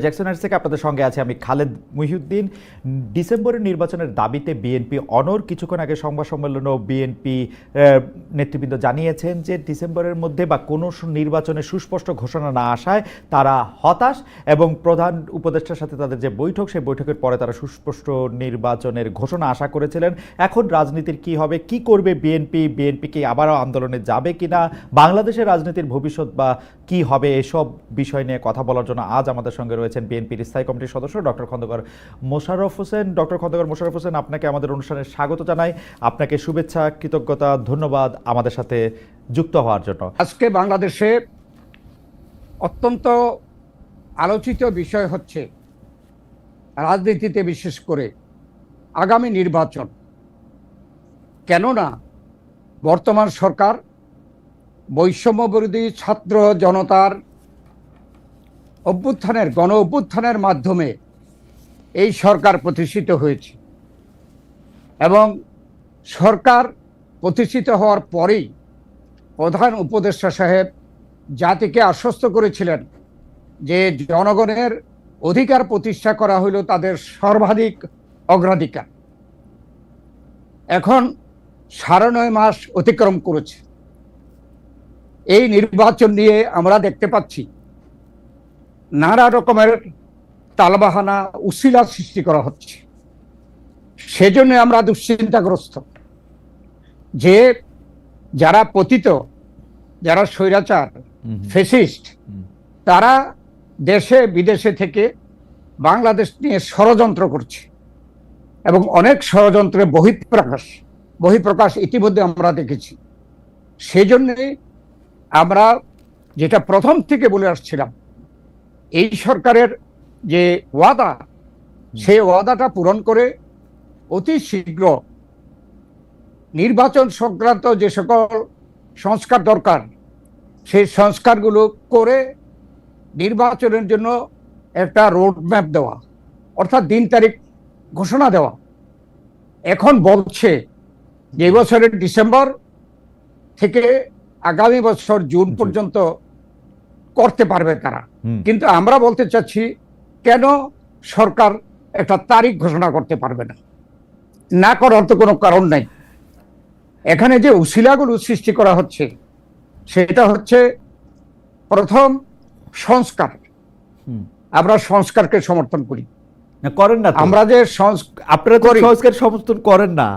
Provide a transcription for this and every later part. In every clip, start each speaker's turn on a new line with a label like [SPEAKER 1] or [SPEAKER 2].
[SPEAKER 1] Jackson থেকে আপনাদের সঙ্গে আছে আমি খালেদ মহিউদ্দিন। ডিসেম্বরের নির্বাচনের দাবিতে বিএনপি অনর কিছুক্ষণ আগে সংবাদ সম্মেলনেও বিএনপি নেতৃবৃন্দ জানিয়েছেন যে ডিসেম্বরের মধ্যে বা কোনো নির্বাচনের সুস্পষ্ট ঘোষণা না আসায় তারা হতাশ, এবং প্রধান উপদেষ্টার সাথে তাদের যে বৈঠক, সেই বৈঠকের পরে তারা সুস্পষ্ট নির্বাচনের ঘোষণা আশা করেছিলেন। এখন রাজনীতির কি হবে, কি করবে বিএনপি কি আবারও আন্দোলনে যাবে কিনা, বাংলাদেশের রাজনীতির ভবিষ্যৎ বা কি হবে, এসব বিষয় নিয়ে কথা বলার জন্য আজ আমাদের সঙ্গে রয়েছেন বিএনপির স্থায়ী কমিটির সদস্য ডক্টর খন্দকার মোশাররফ হোসেন। ডক্টর খন্দকার মোশাররফ হোসেন, আপনাকে আমাদের অনুষ্ঠানে স্বাগত জানাই। আপনাকে শুভেচ্ছা, কৃতজ্ঞতা, ধন্যবাদ আমাদের সাথে যুক্ত হওয়ার জন্য।
[SPEAKER 2] আজকে বাংলাদেশে অত্যন্ত আলোচিত বিষয় হচ্ছে রাজনীতিতে বিশেষ করে আগামী নির্বাচন। কেননা বর্তমান সরকার বৈষম্য বিরোধী ছাত্র জনতার গণ অভ্যুত্থানের মাধ্যমে এই সরকার প্রতিষ্ঠিত হয়েছে, এবং সরকার প্রতিষ্ঠিত হওয়ার পরেই প্রধান উপদেষ্টা সাহেব জাতিকে আশ্বস্ত করেছিলেন যে জনগণের অধিকার প্রতিষ্ঠা করা হইল তাদের সর্বাধিক অগ্রাধিকার। এখন 9.5 মাস অতিক্রম করেছে। এই নির্বাচন নিয়ে আমরা দেখতে পাচ্ছি নানা রকমের তালবাহানা উশিলা সৃষ্টি করা হচ্ছে। সেজন্য আমরা দুশ্চিন্তাগ্রস্ত যে যারা পতিত, যারা স্বৈরাচার, ফ্যাসিস্ট, তারা দেশে বিদেশে থেকে বাংলাদেশ নিয়ে ষড়যন্ত্র করছে, এবং অনেক ষড়যন্ত্রের বহিঃপ্রকাশ ইতিমধ্যে আমরা দেখেছি। সেজন্যে আমরা যেটা প্রথম থেকে বলে আসছিলাম, এই সরকারের যে ওয়াদা, সেই ওয়াদাটা পূরণ করে অতি শীঘ্র নির্বাচন সংক্রান্ত যে সকল সংস্কার দরকার, সেই সংস্কারগুলো করে নির্বাচনের জন্য একটা রোডম্যাপ দেওয়া, অর্থাৎ দিন তারিখ ঘোষণা দেওয়া। এখন বলছে যে বছরের ডিসেম্বর থেকে আগামী বছর জুন পর্যন্ত করতে পারবে তারা। কিন্তু আমরা বলতে চাচ্ছি, কেন সরকার একটা তারিখ ঘোষণা করতে পারবে না? না করার তো কোনো কারণ নাই। এখানে যে উশিলাগুলো সৃষ্টি করা হচ্ছে, সেটা হচ্ছে প্রথম সংস্কার। আমরা সংস্কারকে সমর্থন করি,
[SPEAKER 1] করেন না
[SPEAKER 2] আমরা যে
[SPEAKER 1] আপনারা তো সংস্কার সমর্থন করেন না।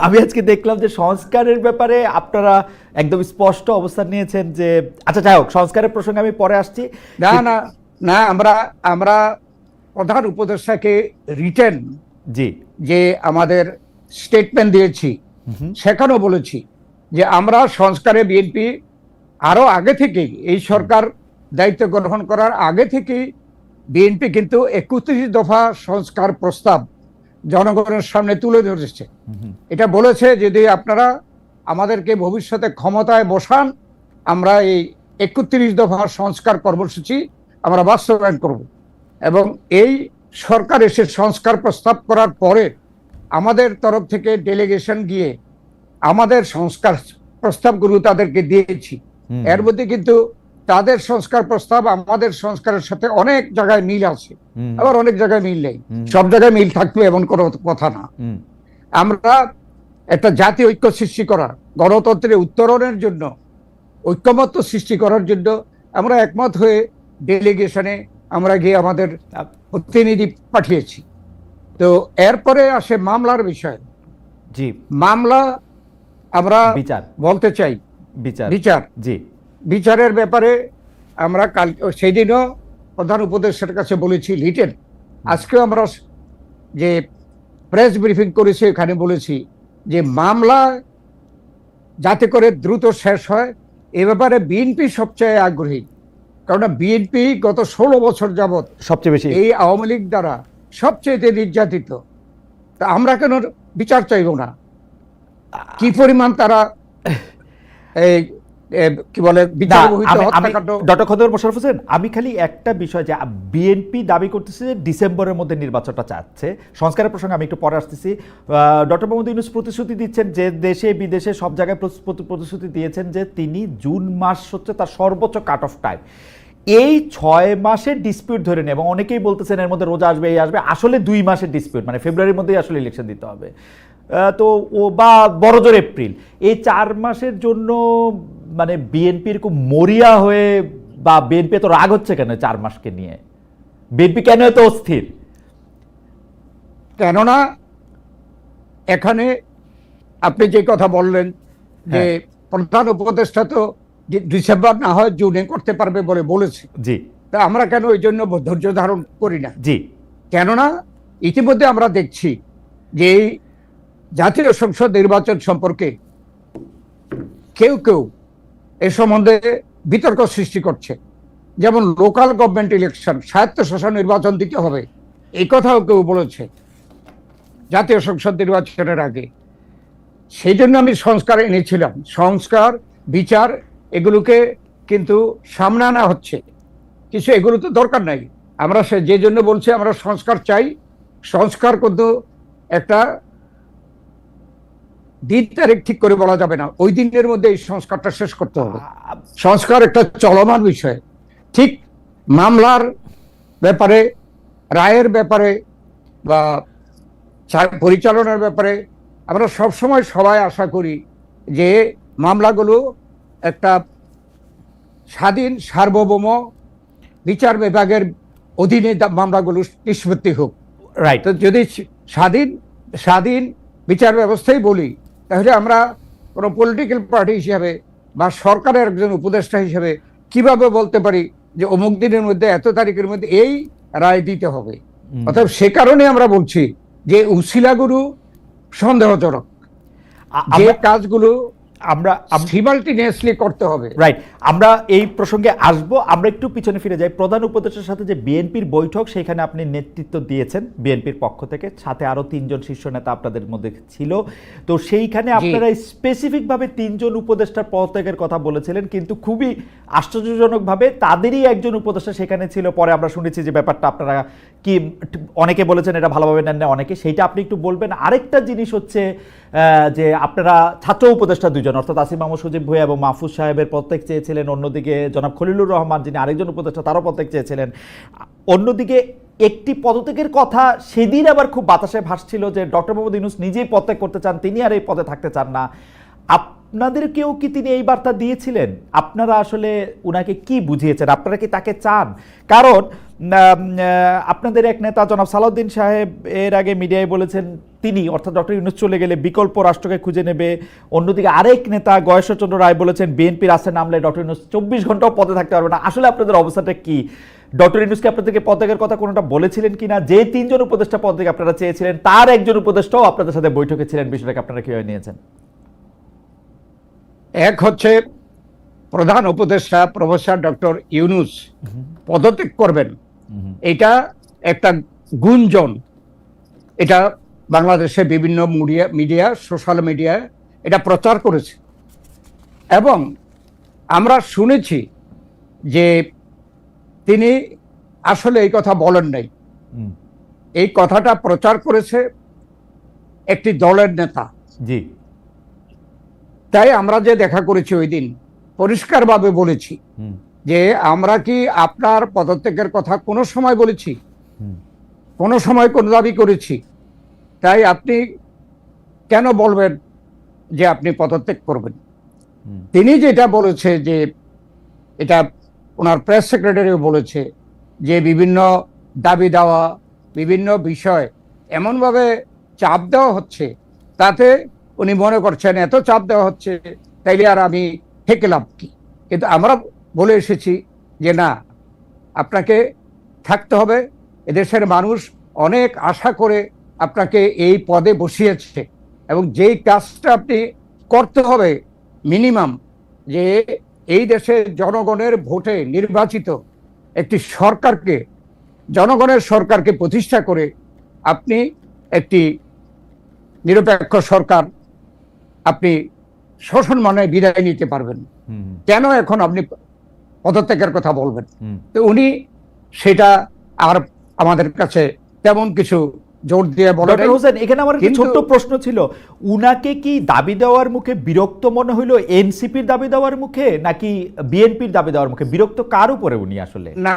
[SPEAKER 1] আমি আজকে দেখলাম যে সংস্কারের ব্যাপারে আপনারা একদম স্পষ্ট অবস্থান নিয়েছেন যে আচ্ছা যাই হোক, সংস্কারের প্রসঙ্গে আমি পরে আসছি।
[SPEAKER 2] না না না, আমরা প্রধান উপদেষ্টাকে রিটেন যে আমাদের স্টেটমেন্ট দিয়েছি, সেখানেও বলেছি যে আমরা সংস্কারে বিএনপি আরো আগে থেকেই, এই সরকার দায়িত্ব গ্রহণ করার আগে থেকেই বিএনপি কিন্তু 31 দফা সংস্কার প্রস্তাব জনগণের সামনে তুলে ধরেছে। এটা বলেছে যদি আপনারা আমাদেরকে ভবিষ্যতে ক্ষমতায় বসান, আমরা এই 31 দফা সংস্কার কর্মসূচি আমরা বাস্তবায়ন করব। এবং এই সরকার এসে সংস্কার প্রস্তাব করার পরে আমাদের তরফ থেকে ডেলিগেশন গিয়ে আমাদের সংস্কার প্রস্তাবগুলো তাদেরকে দিয়েছি। এর মধ্যে কিন্তু তাদের সংস্কার প্রস্তাব আমাদের সংস্কারের সাথে অনেক জায়গায় মিল আছে, আবার অনেক জায়গায় মিল নেই। সব জায়গায় মিল থাকবে এমন কোনো কথা না। আমরা একটা জাতীয় ঐক্য সৃষ্টি করা, গণতন্ত্রের উত্তরণের জন্য, ঐক্যমত্য সৃষ্টি করার জন্য আমরা একমত হয়ে ডেলিগেশনে আমরা গিয়ে আমাদের প্রতিনিধি পাঠিয়েছি। তো এরপরে আসে মামলার বিষয়। মামলা আমরা বলতে চাই বিচারের ব্যাপারে আমরা কাল সেদিনও প্রধান উপদেষ্টার কাছে বলেছি লিটেন। আজকেও আমরা যে প্রেস ব্রিফিং করেছি, এখানে বলেছি যে মামলা যাতে করে দ্রুত শেষ হয়, এ ব্যাপারে বিএনপি সবচেয়ে আগ্রহী। কারণ বিএনপি গত 16 বছর যাবৎ সবচেয়ে বেশি এই আওয়ামী লীগ দ্বারা সবচেয়ে নির্যাতিত। তা আমরা কেন বিচার চাইব না? কি পরিমাণ তারা কি বলে
[SPEAKER 1] ডক্টর খন্দকার মোশাররফ হোসেন, আমি খালি একটা বিষয়, যে বিএনপি দাবি করতেছে যে ডিসেম্বরের মধ্যে নির্বাচনটা চাচ্ছে। সংস্কারের প্রসঙ্গে আমি একটু পরে আসতেছি। ডক্টর মোহাম্মদ ইউনূস প্রতিশ্রুতি দিচ্ছেন যে দেশে বিদেশে সব জায়গায় প্রতিশ্রুতি দিয়েছেন যে তিনি জুন মাস হচ্ছে তার সর্বোচ্চ কাট অফ টাইম। এই 6 মাসের ডিসপিউট ধরে নেই এবং অনেকেই বলতেছেন এর মধ্যে রোজা আসবে, এই আসবে, আসলে 2 মাসের ডিসপিউট, মানে ফেব্রুয়ারির মধ্যেই আসলে ইলেকশন দিতে হবে, তো ও বা বড়জোর এপ্রিল, এই 4 মাসের জন্য মানে বিএনপির খুব মরিয়া হয়ে বা বিএনপি এত রাগ হচ্ছে কেন 4 মাসকে নিয়ে? বিএনপি কেন এত অস্থির?
[SPEAKER 2] কেননা এখানে আপনি যে কথা বললেন যে প্রধান উপদেষ্টা তো ডিসেম্বর না হয় জুনে করতে পারবে বলে বলেছে,
[SPEAKER 1] জি,
[SPEAKER 2] তা আমরা কেন ওই জন্য ধৈর্য ধারণ করি না?
[SPEAKER 1] জি,
[SPEAKER 2] কেননা ইতিমধ্যে আমরা দেখছি যে এই জাতীয় সংসদ নির্বাচন সম্পর্কে কেউ কেউ এ সম্বন্ধে বিতর্ক সৃষ্টি করছে। যেমন লোকাল গভর্নমেন্ট ইলেকশন, স্বায়ত্তশাসন নির্বাচন দিতে হবে, এই কথাও কেউ বলেছে জাতীয় সংসদ নির্বাচনের আগে। সেই জন্য আমি সংস্কার এনেছিলাম, সংস্কার বিচার এগুলোকে কিন্তু সামনে আনা হচ্ছে। কিছু এগুলো তো দরকার নাই, আমরা যে জন্য বলছি আমরা সংস্কার চাই। সংস্কার কিন্তু একটা দিন তারিখ ঠিক করে বলা যাবে না, ওই দিনের মধ্যে এই সংস্কারটা শেষ করতে হবে। সংস্কার একটা চলমান বিষয়। ঠিক মামলার ব্যাপারে, রায়ের ব্যাপারে বা পরিচালনার ব্যাপারে আমরা সবসময় সবাই আশা করি যে মামলাগুলো একটা স্বাধীন সার্বভৌম বিচার বিভাগের অধীনে মামলাগুলো নিষ্পত্তি হোক।
[SPEAKER 1] রাইট।
[SPEAKER 2] তো যদি স্বাধীন বিচার ব্যবস্থাই বলি, তাহলে আমরা কোনো পলিটিক্যাল পার্টি হিসাবে বা সরকারের একজন উপদেষ্টা হিসেবে কিভাবে বলতে পারি যে অমুক দিনের মধ্যে এত তারিখের মধ্যে এই রায় দিতে হবে? অর্থাৎ সে কারণে আমরা বলছি যে উসিলাগুলো সন্দেহজনক, যে কাজগুলো আমরা সিমালটেনিয়াসলি করতে হবে।
[SPEAKER 1] রাইট, আমরা এই প্রসঙ্গে আসবো। আমরা একটু পিছনে ফিরে যাই। প্রধান উপদেষ্টার সাথে যে বিএনপির বৈঠক, সেখানে আপনি নেতৃত্ব দিয়েছেন বিএনপির পক্ষ থেকে, সাথে আরো 3 জন শীর্ষ নেতা আপনাদের মধ্যে ছিল। তো সেইখানে আপনারা স্পেসিফিকভাবে 3 জন উপদেষ্টার পদত্যাগের কথা বলেছিলেন, কিন্তু খুবই আশ্চর্যজনকভাবে তাদেরই একজন উপদেষ্টা সেখানে ছিল। পরে আমরা শুনেছি যে ব্যাপারটা আপনারা কি, অনেকে বলেছেন এটা ভালোভাবে নেন না অনেকে, সেইটা আপনি একটু বলবেন। আরেকটা জিনিস হচ্ছে যে আপনারা ছাত্র উপদেষ্টা 2 জন, অর্থাৎ আসিফ মাহমুদ সজীব ভুঁইয়া এবং মাহফুজ সাহেবের পদত্যাগ চেয়েছিলেন। অন্যদিকে জনাব খলিলুর রহমান, যিনি আরেকজন উপদেষ্টা, তারও পদত্যাগ চেয়েছিলেন। অন্যদিকে একটি পদত্যাগের কথা সেদিন আবার খুব বাতাসে ভাসছিল যে ডক্টর মোহাম্মদ ইউনূস নিজেই পদত্যাগ করতে চান, তিনি আর এই পদে থাকতে চান না। আপনাদেরকেও কি তিনি এই বার্তা দিয়েছিলেন? আপনারা আসলে উনাকে কি বুঝিয়েছেন? আপনারা কি তাকে চান? কারণ আপনাদের এক নেতা জনাব সালাউদ্দিন সাহেব এর আগে মিডিয়ায় বলেছেন তিনি, অর্থাৎ ডক্টর ইউনূস চলে গেলে বিকল্প রাষ্ট্রকে খুঁজে নেবে। অন্যদিকে আরেক নেতা গয়েশ্বরচন্দ্র রায় বলেছেন বিএনপির আসে নামলে ডক্টর ইউনূস 24 ঘন্টাও পদে থাকতে পারবে না। আসলে আপনাদের অবস্থাটা কি? ডক্টর ইউনূসকে আপনাদেরকে পদত্যাগের কথা কোনোটা বলেছিলেন কিনা? যে 3 জন উপদেষ্টা পদত্যাগ আপনারা চেয়েছিলেন, তার একজন উপদেষ্টাও আপনাদের সাথে বৈঠকে ছিলেন, বিষয়টাকে আপনারা কিভাবে নিয়েছেন?
[SPEAKER 2] এক হচ্ছে প্রধান উপদেষ্টা প্রফেসর ডক্টর ইউনূস পদত্যাগ করবেন, এটা একটা গুঞ্জন। এটা বাংলাদেশে বিভিন্ন মিডিয়া সোশ্যাল মিডিয়া এটা প্রচার করেছে এবং আমরা শুনেছি যে তিনি আসলে এই কথা বলেন নাই। এই কথাটা প্রচার করেছে একটি দলের নেতা।
[SPEAKER 1] জি,
[SPEAKER 2] তাই আমরা যে দেখা করেছি ওই দিন পরিষ্কারভাবে বলেছি যে আমরা কি আপনার পদত্যাগের কথা কোনো সময় বলেছি? কোনো সময় কোনো দাবি করেছি? তাই আপনি কেন বলবেন যে আপনি পদত্যাগ করবেন? তিনি যেটা বলেছে যে, এটা ওনার প্রেস সেক্রেটারিও বলেছে যে বিভিন্ন দাবি দেওয়া, বিভিন্ন বিষয় এমনভাবে চাপ দেওয়া হচ্ছে, তাতে উনি মনে করছেন এত চাপ দেওয়া হচ্ছে তাইলে আর আমি থেকে লাভ কি? কিন্তু আমরা বলে এসেছি যে না, আপনাকে থাকতে হবে। এদেশের মানুষ অনেক আশা করে আপনাকে এই পদে বসিয়েছে এবং যেই কাজটা আপনি করতে হবে মিনিমাম, যে এই দেশের জনগণের ভোটে নির্বাচিত একটি সরকারকে, জনগণের সরকারকে প্রতিষ্ঠা করে আপনি একটি নিরপেক্ষ সরকার আপনি সসম্মানে বিদায় নিতে পারবেন। কেন এখন আপনি পদত্যাগের কথা বলবেন? তো উনি সেটা আর আমাদের কাছে তেমন কিছু জোর দিয়ে বলে
[SPEAKER 1] ডক্টর হোসেন, এখানে আমার একটা ছোট্ট প্রশ্ন ছিল, উনাকে কি দাবি দেওয়ার মুখে বিরক্ত মনে হইলো এনসিপির দাবি দেওয়ার মুখে নাকি বিএনপির দাবি দেওয়ার মুখে? বিরক্ত কার উপরে উনি আসলে?
[SPEAKER 2] না,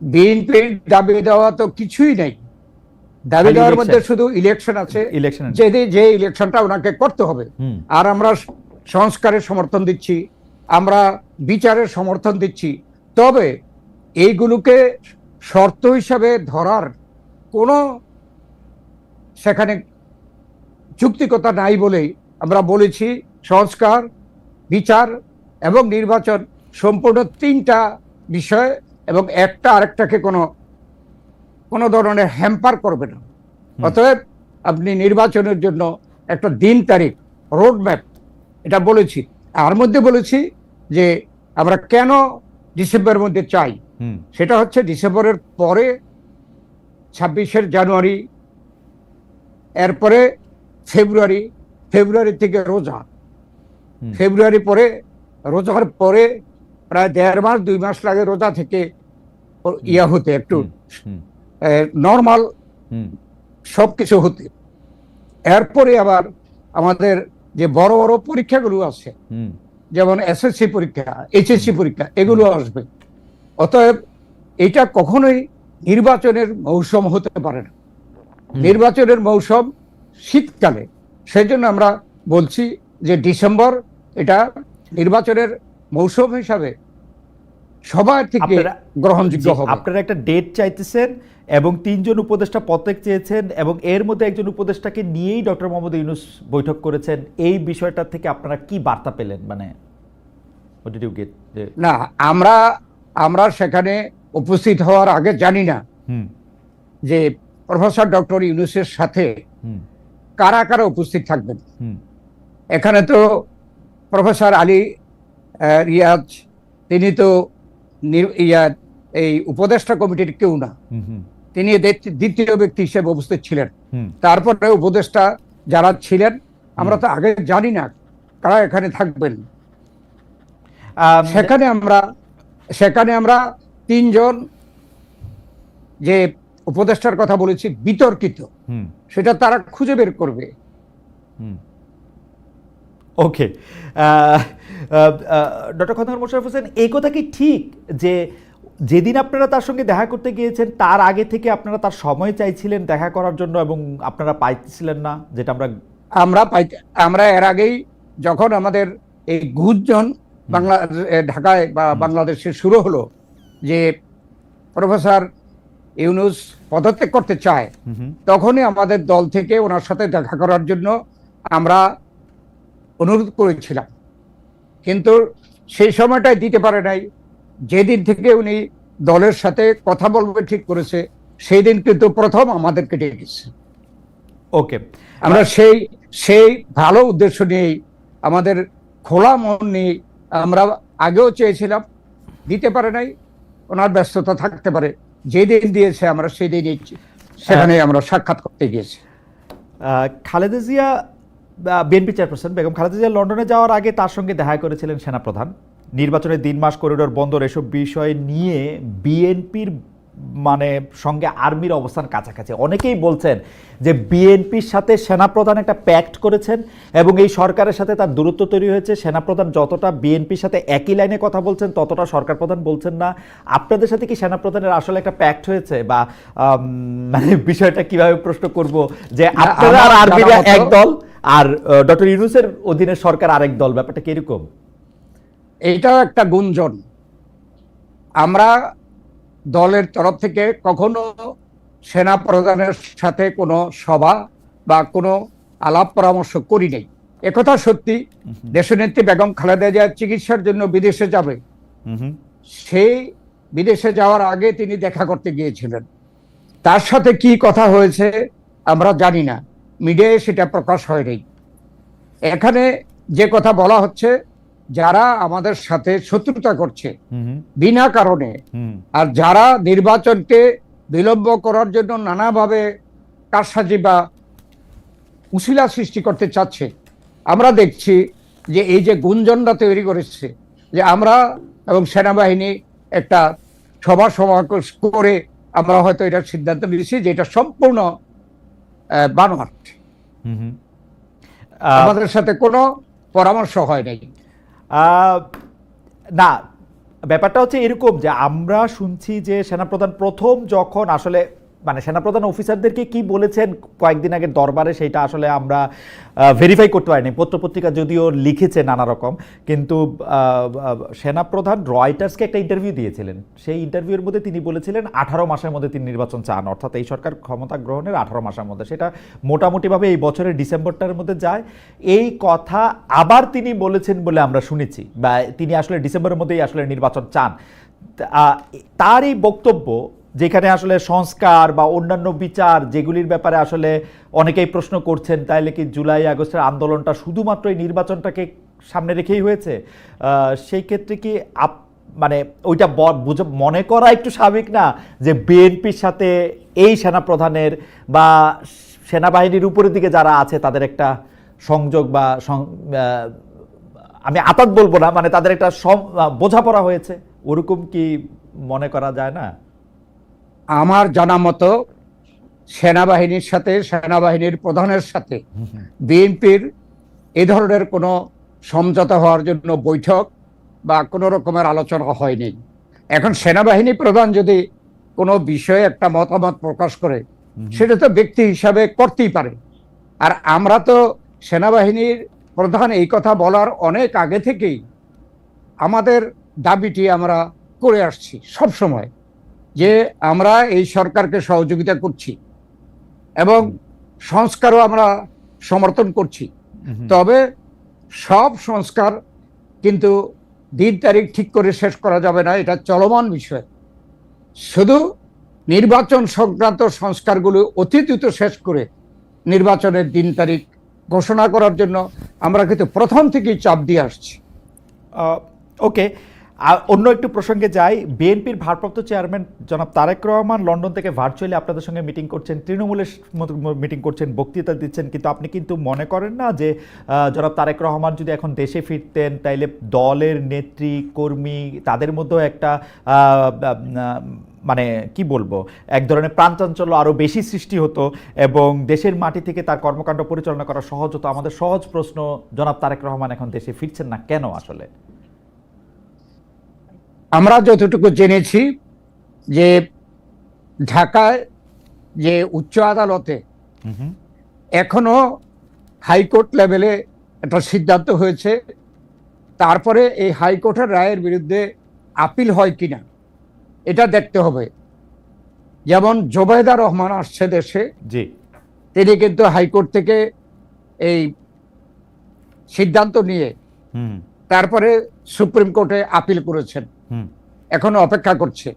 [SPEAKER 2] বিএনপির দাবি দেওয়া তো কিছুই নাই। দাবি দেওয়ার মধ্যে শুধু ইলেকশন আছে, যে ইলেকশনটা ওনাকে করতে হবে। আর আমরা সংস্কারের সমর্থন দিচ্ছি, আমরা বিচারের সমর্থন দিচ্ছি। তবে এইগুলোকে শর্ত হিসাবে ধরার কোনো সেখানে যুক্তিকতা নাই বলেই আমরা বলেছি সংস্কার, বিচার এবং নির্বাচন সম্পূর্ণ তিনটা বিষয়, এবং একটা আরেকটাকে কোনো ধরনের হ্যাম্পার করবে না। অতএব আপনি নির্বাচনের জন্য একটা দিন তারিখ, রোড ম্যাপ এটা বলেছি। আর মধ্যে বলেছি যে আমরা কেন ডিসেম্বরের মধ্যে চাই, সেটা হচ্ছে ডিসেম্বরের পরে 26 জানুয়ারি, এরপরে ফেব্রুয়ারি থেকে রোজা, ফেব্রুয়ারি পরে, রোজার পরে প্রায় 1.5 মাস 2 মাস লাগে রোজা থেকে ইয়া হতে, একটু নর্মাল সবকিছু হতে। এরপরে আবার আমাদের যে বড় বড় পরীক্ষাগুলো আছে, যেমন এসএসসি পরীক্ষা, এইচএসসি পরীক্ষা, এগুলো আসবে। অতএব এটা কখনোই নির্বাচনের মৌসুম হতে পারে না। নির্বাচনের মৌসুম শীতকালে, সেই জন্য আমরা বলছি যে ডিসেম্বর এটা নির্বাচনের মৌসুম হিসাবে সবার থেকে গ্রহণযোগ্য হবে।
[SPEAKER 1] আপনারা একটা ডেট চাইতেছেন এবং 3 জন উপদেষ্টা পদত্যাগ চেয়েছেন, এবং এর মধ্যে একজন উপদেষ্টাকে নিয়েই ডক্টর মোহাম্মদ ইউনূস বৈঠক করেছেন। এই বিষয়টা থেকে আপনারা কি বার্তা পেলেন? মানে
[SPEAKER 2] না, আমরা সেখানে উপস্থিত হওয়ার আগে জানি না যে প্রফেসর ডক্টর ইউনূসের সাথে কারা কারা উপস্থিত থাকবেন। এখানে তো প্রফেসর আলী রিয়াজ, তিনি তো এই উপদেষ্টা কমিটির কেউ না, তিনি দ্বিতীয় ব্যক্তি হিসেবে উপস্থিত ছিলেন। তারপরে উপদেষ্টা যারা ছিলেন আমরা তো আগে জানি না কারা এখানে থাকবেন। সেখানে আমরা 3 জন যে উপদেষ্টার কথা বলেছি বিতর্কিত, সেটা তারা খুঁজে বের করবে।
[SPEAKER 1] ওকে, ডক্টর খন্দকার মোশাররফ হোসেন, এই কথা কি ঠিক যে যেদিন আপনারা তার সঙ্গে দেখা করতে গিয়েছেন তার আগে থেকে আপনারা তার সময় চাইছিলেন দেখা করার জন্য এবং আপনারা পাইছিলেন না? যেটা
[SPEAKER 2] আমরা এর আগেই যখন আমাদের এই গুঞ্জন ঢাকায় বা বাংলাদেশে শুরু হলো যে প্রফেসর ইউনূস পদত্যাগ করতে চায়, তখনই আমাদের দল থেকে ওনার সাথে দেখা করার জন্য আমরা অনুরোধ করেছিলাম, কিন্তু সেই সময়টাই দিতে পারে নাই। যেদিন থেকে উনি দলের সাথে কথা বলবে ঠিক করেছে, সেই দিন কিন্তু প্রথম আমাদেরকে ডেকেছে।
[SPEAKER 1] ওকে,
[SPEAKER 2] আমরা সেই ভালো উদ্দেশ্য নিয়েই, আমাদের খোলা মন নিয়ে আমরা আগেও চেয়েছিলাম, দিতে পারে নাই, ওনার ব্যস্ততা থাকতে পারে। যেদিন দিয়েছে আমরা সেই দিনই সেখানে আমরা সাক্ষাৎ করতে গিয়েছি।
[SPEAKER 1] খালেদা জিয়া, বিএনপি চেয়ারপারসন বেগম খালেদা জিয়া লন্ডনে যাওয়ার আগে তার সঙ্গে দেখা করেছিলেন সেনাপ্রধান। নির্বাচনের 3 মাস, করিডোর বন্দর, এসব বিষয় নিয়ে বিএনপির সঙ্গে আর্মির অবস্থান কাছাকাছি। অনেকেই বলছেন যে বিএনপির সাথে সেনাপ্রধান একটা প্যাক্ট করেছেন এবং এই সরকারের সাথে তার দূরত্ব তৈরি হয়েছে। সেনাপ্রধান যতটা বিএনপির সাথে একই লাইনে কথা বলছেন ততটা সরকার প্রধান বলছেন না। আপনাদের সাথে কি সেনাপ্রধানের আসলে একটা প্যাক্ট হয়েছে, বা বিষয়টা কিভাবে প্রশ্ন করব যে আপনারা আর আর্মিরা এক দল আর ডক্টর ইউনূসের অধীনে সরকার আরেক দল, ব্যাপারটা কি এরকম?
[SPEAKER 2] এইটাও একটা গুঞ্জন। আমরা দলের তরফ থেকে কখনো সেনা প্রধানের সাথে কোনো সভা বা কোনো আলাপ পরামর্শ করি নাই। একথা সত্যি। দেশনেত্রী বেগম খালেদা জিয়া চিকিৎসার জন্য বিদেশে যাবে, সেই বিদেশে যাওয়ার আগে তিনি দেখা করতে গিয়েছিলেন। তার সাথে কি কথা হয়েছে আমরা জানি না, মিডিয়ায় সেটা প্রকাশ হয়নি। এখানে যে কথা বলা হচ্ছে, যারা আমাদের সাথে শত্রুতা করছে বিনা কারণে, আর যারা নির্বাচনকে বিলম্ব করার জন্য নানাভাবে কারসাজি বা উশিলা সৃষ্টি করতে চাচ্ছে, আমরা দেখছি যে এই যে গুঞ্জনটা তৈরি করেছে যে আমরা এবং সেনাবাহিনী একটা সভা সমাবেশ করে আমরা হয়তো এটা সিদ্ধান্ত নিয়েছি যে এটা সম্পূর্ণ বানোয়াট। আমাদের সাথে কোনো পরামর্শ হয় নাই।
[SPEAKER 1] না, ব্যাপারটা হচ্ছে এরকম যে আমরা শুনছি যে সেনাপ্রধান প্রথম যখন আসলে মানে সেনাপ্রধান অফিসারদেরকে কি বলেছেন কয়েকদিন আগের দরবারে, সেটা আসলে আমরা ভেরিফাই করতে পারিনি। পত্রপত্রিকা যদিও লিখেছে নানা রকম, কিন্তু সেনাপ্রধান রয়টার্সকে একটা ইন্টারভিউ দিয়েছিলেন। সেই ইন্টারভিউর মধ্যে তিনি বলেছিলেন 18 মাসের মধ্যে তিনি নির্বাচন চান, অর্থাৎ এই সরকার ক্ষমতা গ্রহণের 18 মাসের মধ্যে। সেটা মোটামুটিভাবে এই বছরের ডিসেম্বরটার মধ্যে যায়। এই কথা আবার তিনি বলেছেন বলে আমরা শুনেছি, বা তিনি আসলে ডিসেম্বরের মধ্যেই আসলে নির্বাচন চান। তার এই বক্তব্য, যেখানে আসলে সংস্কার বা অন্যান্য বিচার যেগুলির ব্যাপারে আসলে অনেকেই প্রশ্ন করছেন, তাইলে কি জুলাই আগস্টের আন্দোলনটা শুধুমাত্র এই নির্বাচনটাকে সামনে রেখেই হয়েছে? সেই ক্ষেত্রে কি মানে ওইটা মনে করা একটু স্বাভাবিক না যে বিএনপির সাথে এই সেনাপ্রধানের বা সেনাবাহিনীর উপরের দিকে যারা আছে তাদের একটা সংযোগ বা আমি আপাত বলবো না, মানে তাদের একটা বোঝাপড়া হয়েছে, ওরকম কি মনে করা যায় না?
[SPEAKER 2] আমার জানা মতো সেনাবাহিনীর সাথে, সেনাবাহিনীর প্রধানের সাথে বিএনপির এ ধরনের কোনো সমঝোতা হওয়ার জন্য বৈঠক বা কোনো রকমের আলোচনা হয়নি। এখন সেনাবাহিনী প্রধান যদি কোনো বিষয়ে একটা মতামত প্রকাশ করে, সেটা তো ব্যক্তি হিসাবে করতেই পারে। আর আমরা তো সেনাবাহিনীর প্রধান এই কথা বলার অনেক আগে থেকেই আমাদের দাবিটি আমরা করে আসছি সব সময়, যে আমরা এই সরকারকে সহযোগিতা করছি এবং সংস্কারও আমরা সমর্থন করছি। তবে সব সংস্কার কিন্তু দিন তারিখ ঠিক করে শেষ করা যাবে না, এটা চলমান বিষয়। শুধু নির্বাচন সংক্রান্ত সংস্কারগুলো অতি দ্রুত শেষ করে নির্বাচনের দিন তারিখ ঘোষণা করার জন্য আমরা কিন্তু প্রথম থেকেই চাপ দিয়ে আসছি।
[SPEAKER 1] ওকে, অন্য একটু প্রসঙ্গে যাই। বিএনপির ভারপ্রাপ্ত চেয়ারম্যান জনাব তারেক রহমান লন্ডন থেকে ভার্চুয়ালি আপনাদের সঙ্গে মিটিং করছেন, তৃণমূলের মিটিং করছেন, বক্তৃতা দিচ্ছেন, কিন্তু আপনি কিন্তু মনে করেন না যে জনাব তারেক রহমান যদি এখন দেশে ফিরতেন, তাইলে দলের নেত্রী কর্মী তাদের মধ্যেও একটা মানে কি বলবো, এক ধরনের প্রাণচাঞ্চল্য আরও বেশি সৃষ্টি হতো এবং দেশের মাটি থেকে তার কর্মকাণ্ড পরিচালনা করা সহজ হতো? আমাদের সহজ প্রশ্ন, জনাব তারেক রহমান এখন দেশে ফিরছেন না কেন আসলে?
[SPEAKER 2] আমরা যতটুকু জেনেছি যে ঢাকায় যে উচ্চ আদালতে এখনো হাইকোর্ট লেভেলে একটা সিদ্ধান্ত হয়েছে, তারপরে এই হাইকোর্টের রায়ের বিরুদ্ধে আপিল হয় কিনা এটা দেখতে হবে। যেমন জোবায়দা রহমান আসছে দেশে, তিনি কিন্তু হাইকোর্ট থেকে এই সিদ্ধান্ত নিয়ে তারপরে সুপ্রিম কোর্টে আপিল করেছেন, এখনো অপেক্ষা করছে।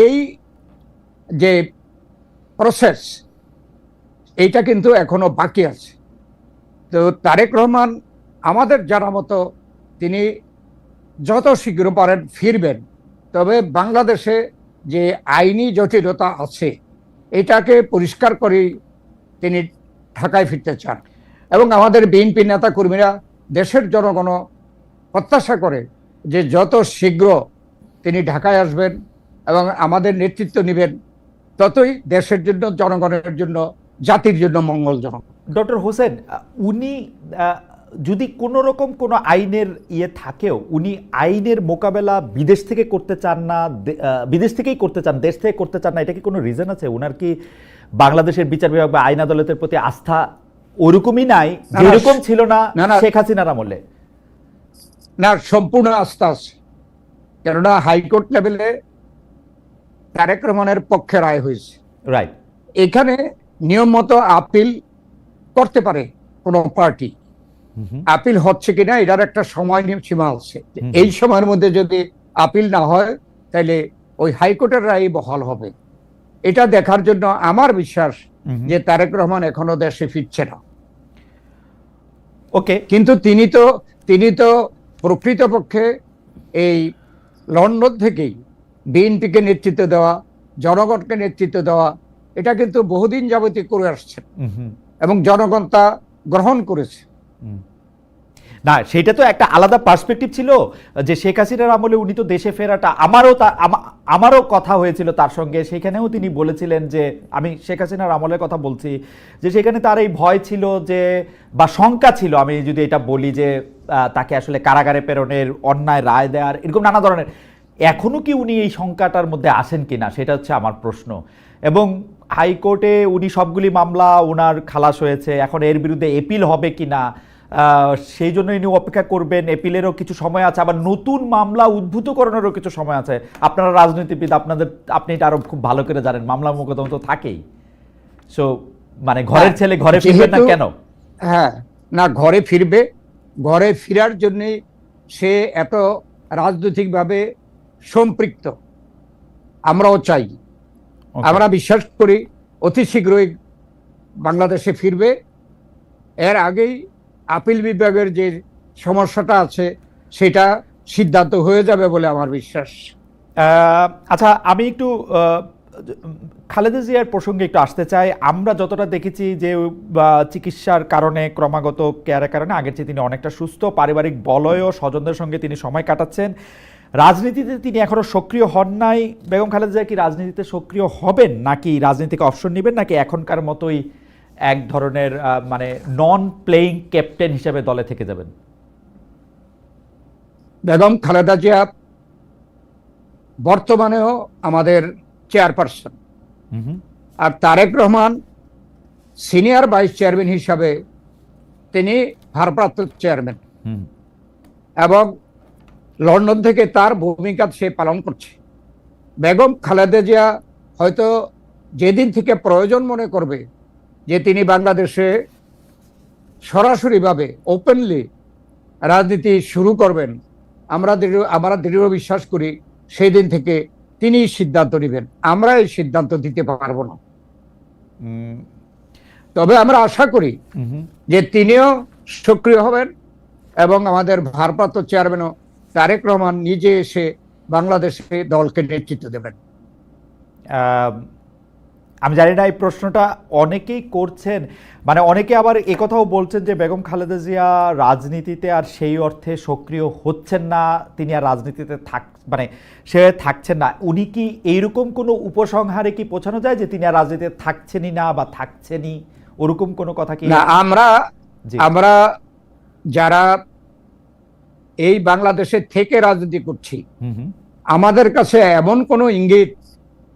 [SPEAKER 2] এই যে প্রসেস, এইটা কিন্তু এখনো বাকি আছে। তো তারেক রহমান আমাদের জানা মতো তিনি যত শীঘ্র পারেন ফিরবেন, তবে বাংলাদেশে যে আইনি জটিলতা আছে এটাকে পরিষ্কার করে তিনি ঢাকায় ফিরতে চান। এবং আমাদের বিএনপি নেতা কর্মীরা, দেশের জনগণ প্রত্যাশা করে যে যত শীঘ্র তিনি ঢাকায় আসবেন এবং আমাদের নেতৃত্ব নেবেন, ততই দেশের জন্য, জনগণের জন্য, জাতির জন্য মঙ্গলজনক।
[SPEAKER 1] ডক্টর হোসেন, উনি যদি কোনো রকম কোনো আইনের থাকেও, উনি আইনের মোকাবেলা বিদেশ থেকে করতে চান না, বিদেশ থেকেই করতে চান, দেশ থেকে করতে চান না, এটা কি কোনো রিজন আছে? ওনার কি বাংলাদেশের বিচার বিভাগ বা আইন আদালতের প্রতি আস্থা ওরকমই নাই যেরকম ছিল না শেখ হাসিনার আমলে?
[SPEAKER 2] না, সম্পূর্ণ আস্থা আছে। কেননা হাইকোর্ট লেভেলে তারেক রহমানের পক্ষে রায় হয়েছে, রাইট। এখানে নিয়ম মতো আপিল করতে পারে কোনো পার্টি। আপিল হচ্ছে কিনা এটার একটা সময় সীমা আছে, এই সময়ের মধ্যে যদি আপিল না হয় তাহলে ওই হাইকোর্টের রায় বহাল হবে। এটা দেখার জন্য আমার বিশ্বাস যে তারেক রহমান এখনো দেশে ফিরছে না।
[SPEAKER 1] ওকে,
[SPEAKER 2] কিন্তু তিনি তো প্রকৃতপক্ষে এই লন্ডন থেকেই বিএনপিকে নেতৃত্ব দেওয়া, জনগণকে নেতৃত্ব দেওয়া, এটা কিন্তু বহুদিন যাবতীয় করে আসছেন এবং জনগণ তা গ্রহণ করেছে।
[SPEAKER 1] না, সেটা তো একটা আলাদা পার্সপেক্টিভ ছিল যে শেখ হাসিনার আমলে উনি তো দেশে ফেরাটা, আমারও কথা হয়েছিল তার সঙ্গে, সেখানেও তিনি বলেছিলেন যে, আমি শেখ হাসিনার আমলের কথা বলছি, যে সেখানে তার এই ভয় ছিল যে, বা শঙ্কা ছিল, আমি যদি এটা বলি যে তাকে আসলে কারাগারে প্রেরণের, অন্যায় রায় দেওয়ার, এরকম নানা ধরনের। এখনো কি উনি এই শঙ্কাটার মধ্যে আসেন কিনা, সেটা হচ্ছে আমার প্রশ্ন। এবং হাইকোর্টে উনি সবগুলি মামলা ওনার খালাস হয়েছে, এখন এর বিরুদ্ধে এপিল হবে কিনা, সেই জন্য ইনি অপেক্ষা করবেন, এপিলেরও কিছু সময় আছে, আবার নতুন মামলা উদ্ভূতকরণেরও কিছু সময় আছে। আপনারা রাজনীতিবিদ, আপনি এটা আরো খুব ভালো করে জানেন, মামলা মোকদ্দমা তো থাকেই। সো মানে ঘরের ছেলে ঘরে ফিরবে না কেন?
[SPEAKER 2] হ্যাঁ, না, ঘরে ফিরবে। ঘরে ফেরার জন্য সে এত রাজনৈতিকভাবে সম্পৃক্ত, আমরাও চাই। আমরা বিশ্বাস করি অতি শীঘ্রই বাংলাদেশে ফিরবে। এর আগেই আপিল বিভাগের যে সমস্যাটা আছে সেটা সিদ্ধান্ত হয়ে যাবে বলে আমার বিশ্বাস।
[SPEAKER 1] আচ্ছা, আমি একটু খালেদা জিয়ার প্রসঙ্গে একটু আসতে চাই। আমরা যতটা দেখেছি যে চিকিৎসার কারণে, ক্রমাগত কেয়ারের কারণে আগের চেয়ে তিনি অনেকটা সুস্থ, পারিবারিক বলয়ও, স্বজনদের সঙ্গে তিনি সময় কাটাচ্ছেন। রাজনীতিতে তিনি এখনো সক্রিয় হন নাই। বেগম খালেদা জিয়া কি রাজনীতিতে সক্রিয় হবেন, নাকি রাজনীতিকে অপশন নেবেন, নাকি এখনকার মতোই এক ধরনের মানে নন প্লেইং ক্যাপ্টেন হিসেবে দলে থেকে যাবেন?
[SPEAKER 2] বেগম খালেদা জিয়া বর্তমানেও আমাদের চেয়ারপারসন, আর Tarek Rahman senior vice chairman হিসাবে তিনি ভারপ্রাপ্ত চেয়ারম্যান, এবং লন্ডন থেকে তার ভূমিকা সে পালন করছে। বেগম খালেদা জিয়া হয়তো যেদিন থেকে প্রয়োজন মনে করবে যে তিনি বাংলাদেশে সরাসরিভাবে ওপেনলি রাজনীতি শুরু করবেন, আমরা দৃঢ় বিশ্বাস করি সেই দিন থেকে তিনি সিদ্ধান্ত নেবেন। আমরা এই সিদ্ধান্ত দিতে পারবো না, তবে আমরা আশা করি যে তিনিও সক্রিয় হবেন এবং আমাদের ভারপ্রাপ্ত চেয়ারম্যানও তারেক রহমান নিজে এসে বাংলাদেশে দলকে নেতৃত্ব দেবেন।
[SPEAKER 1] আমি জানি না এই প্রশ্নটা অনেকেই করছেন, মানে অনেকে আবার একথাও বলছেন যে বেগম খালেদা জিয়া রাজনীতিতে আর সেই অর্থে সক্রিয় হচ্ছেন না, তিনি আর রাজনীতিতে মানে সে থাকছেন না। উনি কি এইরকম কোনো উপসংহারে কি পৌঁছানো যায় যে তিনি আর রাজনীতিতে থাকছেনই না বা থাকছেনই, ওরকম কোনো কথা কি?
[SPEAKER 2] না, আমরা যারা এই বাংলাদেশে থেকে রাজনীতি করছি, আমাদের কাছে এমন কোনো ইঙ্গিত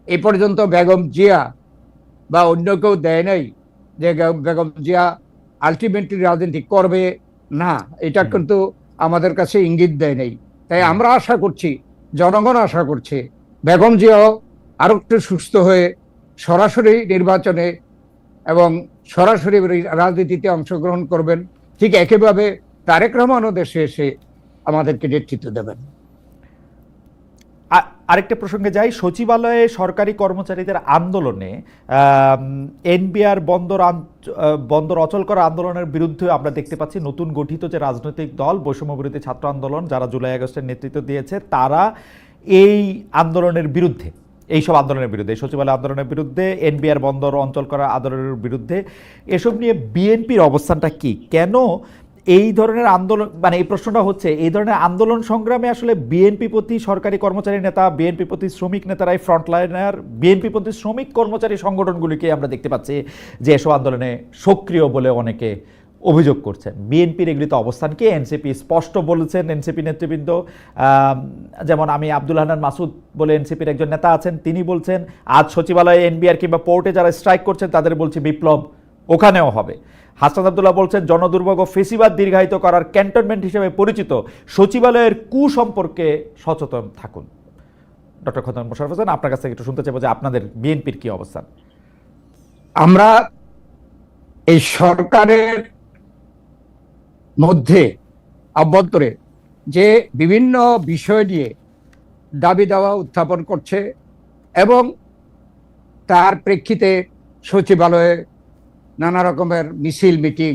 [SPEAKER 2] এ পর্যন্ত বেগম জিয়া বা অন্য কেউ দেয় নাই যে বেগম জিয়া আলটিমেটলি রাজনীতি করবে না, এটা কিন্তু আমাদের কাছে ইঙ্গিত দেয় নাই। তাই আমরা আশা করছি, জনগণ আশা করছে, বেগম জিয়াও আরো একটু সুস্থ হয়ে সরাসরি নির্বাচনে এবং সরাসরি রাজনীতিতে অংশগ্রহণ করবেন। ঠিক একইভাবে তারেক রহমানও দেশে এসে আমাদেরকে নেতৃত্ব দেবেন।
[SPEAKER 1] আরেকটা প্রসঙ্গে যাই, সচিবালয়ে সরকারি কর্মচারীদের আন্দোলনে, এনবিআর বন্দর অচল করা আন্দোলনের বিরুদ্ধে আমরা দেখতে পাচ্ছি নতুন গঠিত যে রাজনৈতিক দল বৈষম্য বিরোধী ছাত্র আন্দোলন, যারা জুলাই আগস্টের নেতৃত্ব দিয়েছে, তারা এই আন্দোলনের বিরুদ্ধে, এইসব আন্দোলনের বিরুদ্ধে, সচিবালয় আন্দোলনের বিরুদ্ধে, এনবিআর বন্দর অঞ্চল করা আন্দোলনের বিরুদ্ধে। এসব নিয়ে বিএনপির অবস্থানটা কি? কেন এই ধরনের আন্দোলন, মানে এই প্রশ্নটা হচ্ছে, এই ধরনের আন্দোলন সংগ্রামে আসলে বিএনপি প্রতি সরকারি কর্মচারী নেতা, বিএনপি প্রতি শ্রমিক নেতারাই ফ্রন্টলাইনার, বিএনপি প্রতি শ্রমিক কর্মচারী সংগঠনগুলিকে আমরা দেখতে পাচ্ছি যে এসব আন্দোলনে সক্রিয় বলে অনেকে অভিযোগ করছেন। বিএনপির এগুলিতে অবস্থান কি? এনসিপি স্পষ্ট বলেছেন, এনসিপি নেতৃবৃন্দ, যেমন আমি আব্দুল হান্নান মাসুদ বলে এনসিপির একজন নেতা আছেন, তিনি বলছেন আজ সচিবালয়ে, এনবিআর কিংবা পোর্টে যারা স্ট্রাইক করছেন তাদের বলছে বিপ্লব ওখানেও হবে। হাসনাত আব্দুল্লাহ বলছেন জনদুর্ভোগ ও ফেসিবাদ দীর্ঘায়িত করার ক্যান্টনমেন্ট হিসেবে পরিচিত সচিবালয়ের কুসম্পর্কে সচেতন থাকুন। ডক্টর খন্দকার মোশাররফ হোসেন, আপনার কাছ থেকে একটু শুনতে চাইবো যে আপনাদের বিএনপির কি অবস্থান?
[SPEAKER 2] আমরা এই সরকারের মধ্যে অভ্যন্তরে যে বিভিন্ন বিষয় নিয়ে দাবি দাওয়া উত্থাপন করছে এবং তার প্রেক্ষিতে সচিবালয়ে নানা রকমের মিছিল মিটিং,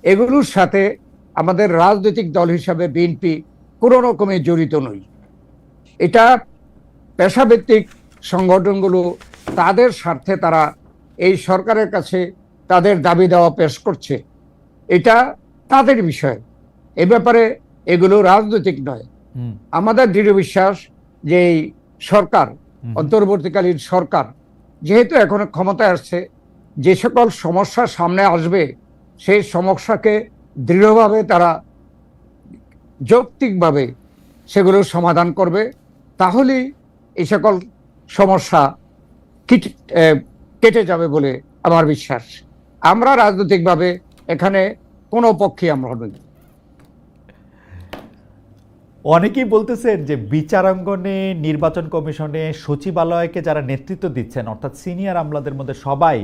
[SPEAKER 2] এগুলোর সাথে আমাদের রাজনৈতিক দল হিসাবে বিএনপি কোনো রকমে জড়িত নই। এটা পেশাভিত্তিক সংগঠনগুলো তাদের স্বার্থে তারা এই সরকারের কাছে তাদের দাবি দেওয়া পেশ করছে, এটা তাদের বিষয়। এ ব্যাপারে এগুলো রাজনৈতিক নয়। আমাদের দৃঢ় বিশ্বাস যে এই সরকার, অন্তর্বর্তীকালীন সরকার যেহেতু এখন ক্ষমতায় আসছে, যে সকল সমস্যা সামনে আসবে সেই সমস্যাকে দৃঢ়ভাবে তারা যৌক্তিকভাবে সেগুলোর সমাধান করবে, তাহলেই এই সকল সমস্যা কেটে যাবে বলে আমার বিশ্বাস। আমরা রাজনৈতিকভাবে এখানে কোনো পক্ষে আমরা নই।
[SPEAKER 1] অনেকেই বলতেছেন যে বিচারাঙ্গনে, নির্বাচন কমিশনে, সচিবালয়কে যারা নেতৃত্ব দিচ্ছেন অর্থাৎ সিনিয়র আমলাদের মধ্যে সবাই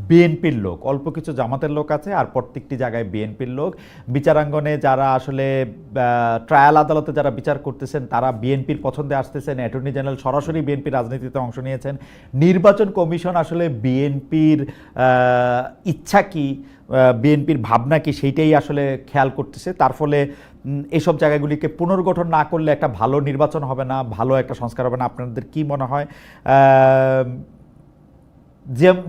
[SPEAKER 1] বিএনপির লোক, অল্প কিছু জামাতের লোক আছে আর প্রত্যেকটি জায়গায় বিএনপির লোক। বিচারাঙ্গনে যারা আসলে ট্রায়াল আদালতে যারা বিচার করতেছেন তারা বিএনপির পছন্দে আসতেছেন, অ্যাটর্নি জেনারেল সরাসরি বিএনপির রাজনীতিতে অংশ নিয়েছেন। নির্বাচন কমিশন আসলে বিএনপির ইচ্ছা কি, বিএনপির ভাবনা কি, সেইটাই আসলে খেয়াল করতেছে। তার ফলে এইসব জায়গাগুলিকে পুনর্গঠন না করলে একটা ভালো নির্বাচন হবে না, ভালো একটা সংস্কার হবে না। আপনাদের কি মনে হয়?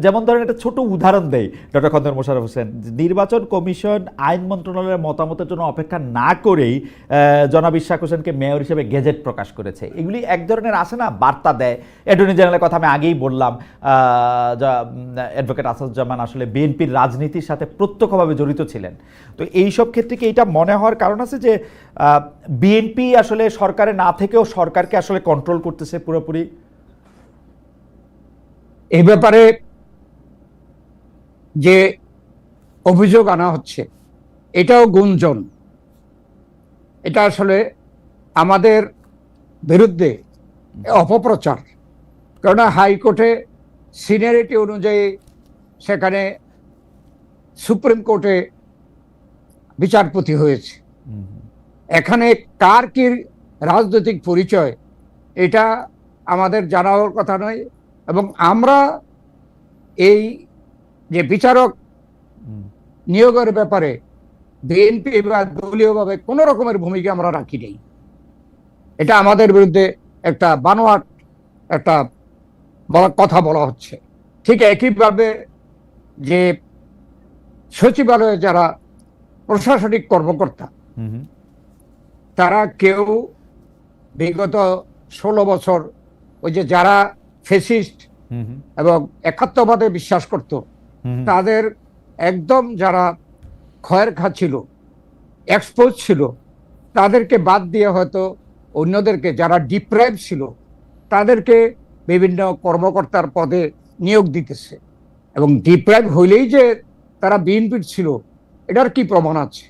[SPEAKER 1] যেমন ধরেন একটা ছোট উদাহরণ দেয় ডক্টর খন্দকার মোশাররফ হোসেন, নির্বাচন কমিশন আইন মন্ত্রণালয়ের মতামতের জন্য অপেক্ষা না করেই জনাব ইশরাক হোসেনকে মেয়র হিসেবে গেজেট প্রকাশ করেছে। এগুলি এক ধরনের আসে না, বার্তা দেয়। অ্যাটর্নি জেনারেলের কথা আমি আগেই বললাম, অ্যাডভোকেট আসাদুজ্জামান আসলে বিএনপির রাজনীতির সাথে প্রত্যক্ষভাবে জড়িত ছিলেন। তো এইসব ক্ষেত্রে কি এইটা মনে হওয়ার কারণ আছে যে বিএনপি আসলে সরকারে না থেকেও সরকারকে আসলে কন্ট্রোল করতেছে পুরোপুরি?
[SPEAKER 2] এই ব্যাপারে যে অভিযোগ আনা হচ্ছে এটাও গুঞ্জন, এটা আসলে আমাদের বিরুদ্ধে অপপ্রচার। কেননা হাইকোর্টে সিনিয়রিটি অনুযায়ী সেখানে সুপ্রিম কোর্টে বিচারপতি হয়েছে। এখানে কার কি রাজনৈতিক পরিচয় এটা আমাদের জানার কথা নয়, এবং আমরা এই যে বিচারক নিয়োগের ব্যাপারে বিএনপি বা দলীয়ভাবে কোনো রকমের ভূমিকা আমরা রাখি নেই। এটা আমাদের বিরুদ্ধে একটা বানোয়াট একটা কথা বলা হচ্ছে। ঠিক একইভাবে যে সচিবালয়ে যারা প্রশাসনিক কর্মকর্তা তারা কেউ বিগত 16 বছর ওই যে যারা ফেসিস্ট এবং একাত্মবাদে বিশ্বাস করত তাদের একদম যারা ক্ষয়ের খাচ্ছিল, এক্সপোজ ছিল, তাদেরকে বাদ দিয়ে হয়তো অন্যদেরকে যারা ডিপ্রাইভ ছিল তাদেরকে বিভিন্ন কর্মকর্তার পদে নিয়োগ দিতেছে। এবং ডিপ্রাইভ হইলেই যে তারা বিএনপির ছিল এটার কি প্রমাণ আছে?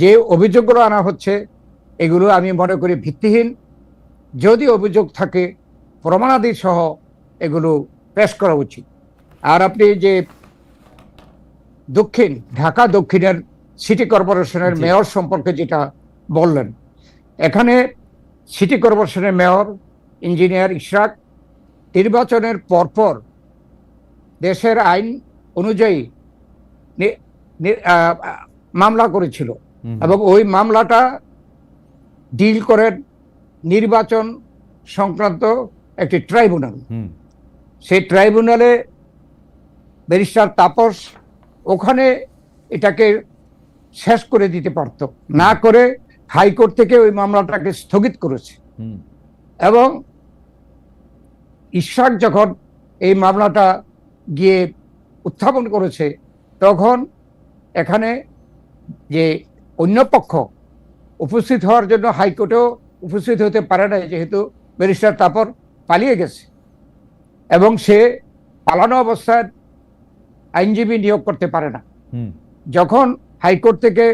[SPEAKER 2] যে অভিযোগগুলো আনা হচ্ছে এগুলো আমি মনে করি ভিত্তিহীন। যদি অভিযোগ থাকে প্রমাণাদি সহ এগুলো পেশ করা উচিত। আর আপনি যে ঢাকা দক্ষিণের সিটি কর্পোরেশনের মেয়র সম্পর্কে যেটা বললেন, এখানে সিটি কর্পোরেশনের মেয়র ইঞ্জিনিয়ার ইশরাক নির্বাচনের পরপর দেশের আইন অনুযায়ী মামলা করেছিল এবং ওই মামলাটা ডিল করেন নির্বাচন সংক্রান্ত একটি ট্রাইব্যুনাল। সেই ট্রাইব্যুনালে ব্যারিস্টার তাপস ওখানে এটাকে শেষ করে দিতে পারত, না করে হাইকোর্ট থেকে ওই মামলাটাকে স্থগিত করেছে। এবং ইশরাক যখন এই মামলাটা গিয়ে উত্থাপন করেছে তখন এখানে যে অন্য পক্ষ উপস্থিত হওয়ার জন্য হাইকোর্টেও উপস্থিত হতে পারে না, যেহেতু ব্যারিস্টার তাপর পালিয়ে গেছে এবং সে পালানো অবস্থায় আইনজীবী নিয়োগ করতে পারে না। যখন হাইকোর্ট থেকে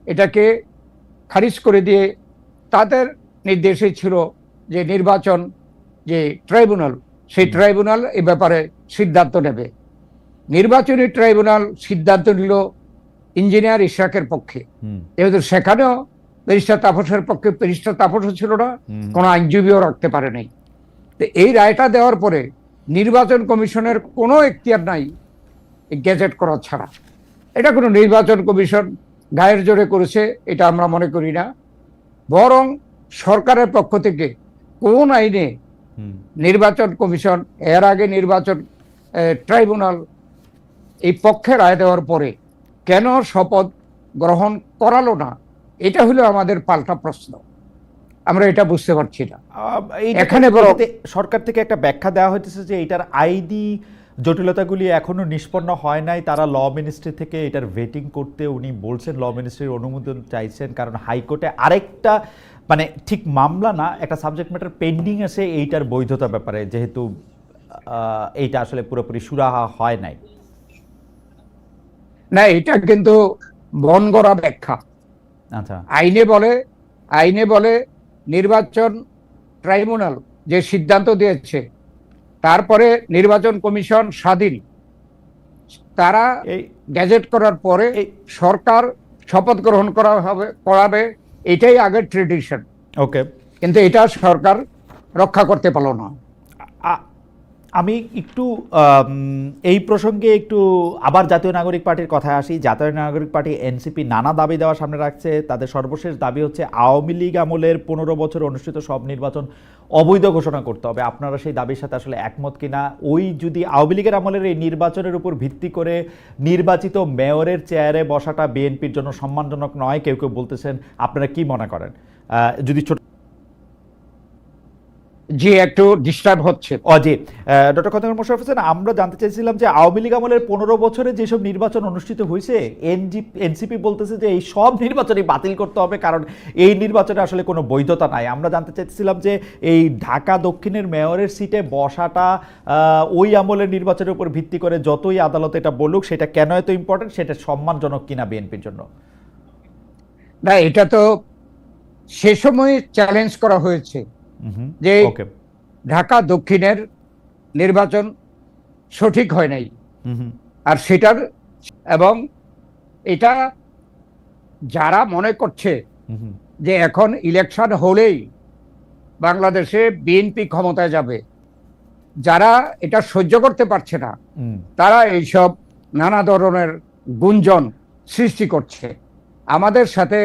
[SPEAKER 2] এটাকে খারিজ করে দিয়ে তাদের নির্দেশে ছিল যে নির্বাচন যে ট্রাইব্যুনাল, সেই ট্রাইব্যুনাল এ ব্যাপারে সিদ্ধান্ত নেবে। নির্বাচনী ট্রাইব্যুনাল সিদ্ধান্ত নিল ইঞ্জিনিয়ার ইশরাকের পক্ষে, যেহেতু সেখানেও ব্যারিস্টার তাপসের পক্ষে ব্যারিস্টার তাপসও ছিল না, কোনো আইনজীবীও রাখতে পারে নাই। তো এই রায়টা দেওয়ার পরে নির্বাচন কমিশনের কোনো এখতিয়ার নাই গেজেট করা ছাড়া। এটা কোনো নির্বাচন কমিশন গায়ের জোরে করেছে এটা আমরা মনে করি না, বরং সরকারের পক্ষ থেকে কোন আইনে নির্বাচন কমিশন এর আগে নির্বাচন ট্রাইব্যুনাল এই পক্ষে রায় দেওয়ার পরে কেন শপথ গ্রহণ করালো না, এটা হলো আমাদের পাল্টা প্রশ্ন, আমরা এটা বুঝতে পারছি না।
[SPEAKER 1] এখানে সরকার থেকে একটা ব্যাখ্যা দেওয়া হইতেছে যে এটার আইনি জটিলতাগুলি এখনো নিষ্পন্ন হয় নাই, তারা ল মিনিস্ট্রি থেকে এটার ভেটিং করতে উনি বলছেন, ল মিনিস্ট্রির অনুমোদন চাইছেন, কারণ হাইকোর্টে আরেকটা মানে ঠিক মামলা না, একটা সাবজেক্ট ম্যাটার পেন্ডিং আছে এইটার বৈধতা ব্যাপারে, যেহেতু এইটা আসলে পুরোপুরি সুরাহা হয় নাই।
[SPEAKER 2] না, এটা কিন্তু বন গড়া ব্যাখ্যা।
[SPEAKER 1] আচ্ছা,
[SPEAKER 2] আইনে বলে নির্বাচন ট্রাইব্যুনাল যে সিদ্ধান্ত দিয়েছে, তারপরে নির্বাচন কমিশন স্বাধীন, তারা গ্যাজেট করার পরে সরকার শপথ গ্রহণ করাবে, এটাই আগের ট্রেডিশন।
[SPEAKER 1] ওকে,
[SPEAKER 2] কিন্তু এটা সরকার রক্ষা করতে পারলো না।
[SPEAKER 1] আমি একটু এই প্রসঙ্গে একটু আবার জাতীয় নাগরিক পার্টির কথায় আসি। জাতীয় নাগরিক পার্টি এনসিপি নানা দাবি দেওয়া সামনে রাখছে। তাদের সর্বশেষ দাবি হচ্ছে আওয়ামী লীগ আমলের 15 বছর অনুষ্ঠিত সব নির্বাচন অবৈধ ঘোষণা করতে হবে। আপনারা সেই দাবির সাথে আসলে একমত কিনা? ওই যদি আওয়ামী লীগের আমলের এই নির্বাচনের উপর ভিত্তি করে নির্বাচিত মেয়রের চেয়ারে বসাটা বিএনপির জন্য সম্মানজনক নয়, কেউ কেউ বলতেছেন, আপনারা কি মনে করেন? যদি ছোট
[SPEAKER 2] যে একটু ডিস্টার্ব হচ্ছে।
[SPEAKER 1] জি, ডক্টর খন্দকার মোশাররফ হোসেন, আমরা জানতে চাইছিলাম যে আওয়ামী লীগ আমলের 15 বছরে যেসব নির্বাচন অনুষ্ঠিত হয়েছে, এনসিপি বলতেছে যে এই সব নির্বাচনই বাতিল করতে হবে, কারণ এই নির্বাচনে আসলে কোনো বৈধতা নাই। আমরা জানতে চাইছিলাম যে এই ঢাকা দক্ষিণের মেয়রের সিটে বসাটা ওই আমলের নির্বাচনের উপর ভিত্তি করে যতই আদালত এটা বলুক, সেটা কেন এত ইম্পর্টেন্ট, সেটা সম্মানজনক কিনা বিএনপির জন্য?
[SPEAKER 2] না, এটা তো সে সময় চ্যালেঞ্জ করা হয়েছে যে ঢাকা দক্ষিণের নির্বাচন সঠিক হয় নাই, আর সেটার এবং এটা যারা মনে করছে যে এখন ইলেকশন হলেই বাংলাদেশে বিএনপি ক্ষমতায় যাবে, যারা এটা সহ্য করতে পারছে না, তারা এইসব নানা ধরনের গুঞ্জন সৃষ্টি করছে। আমাদের সাথে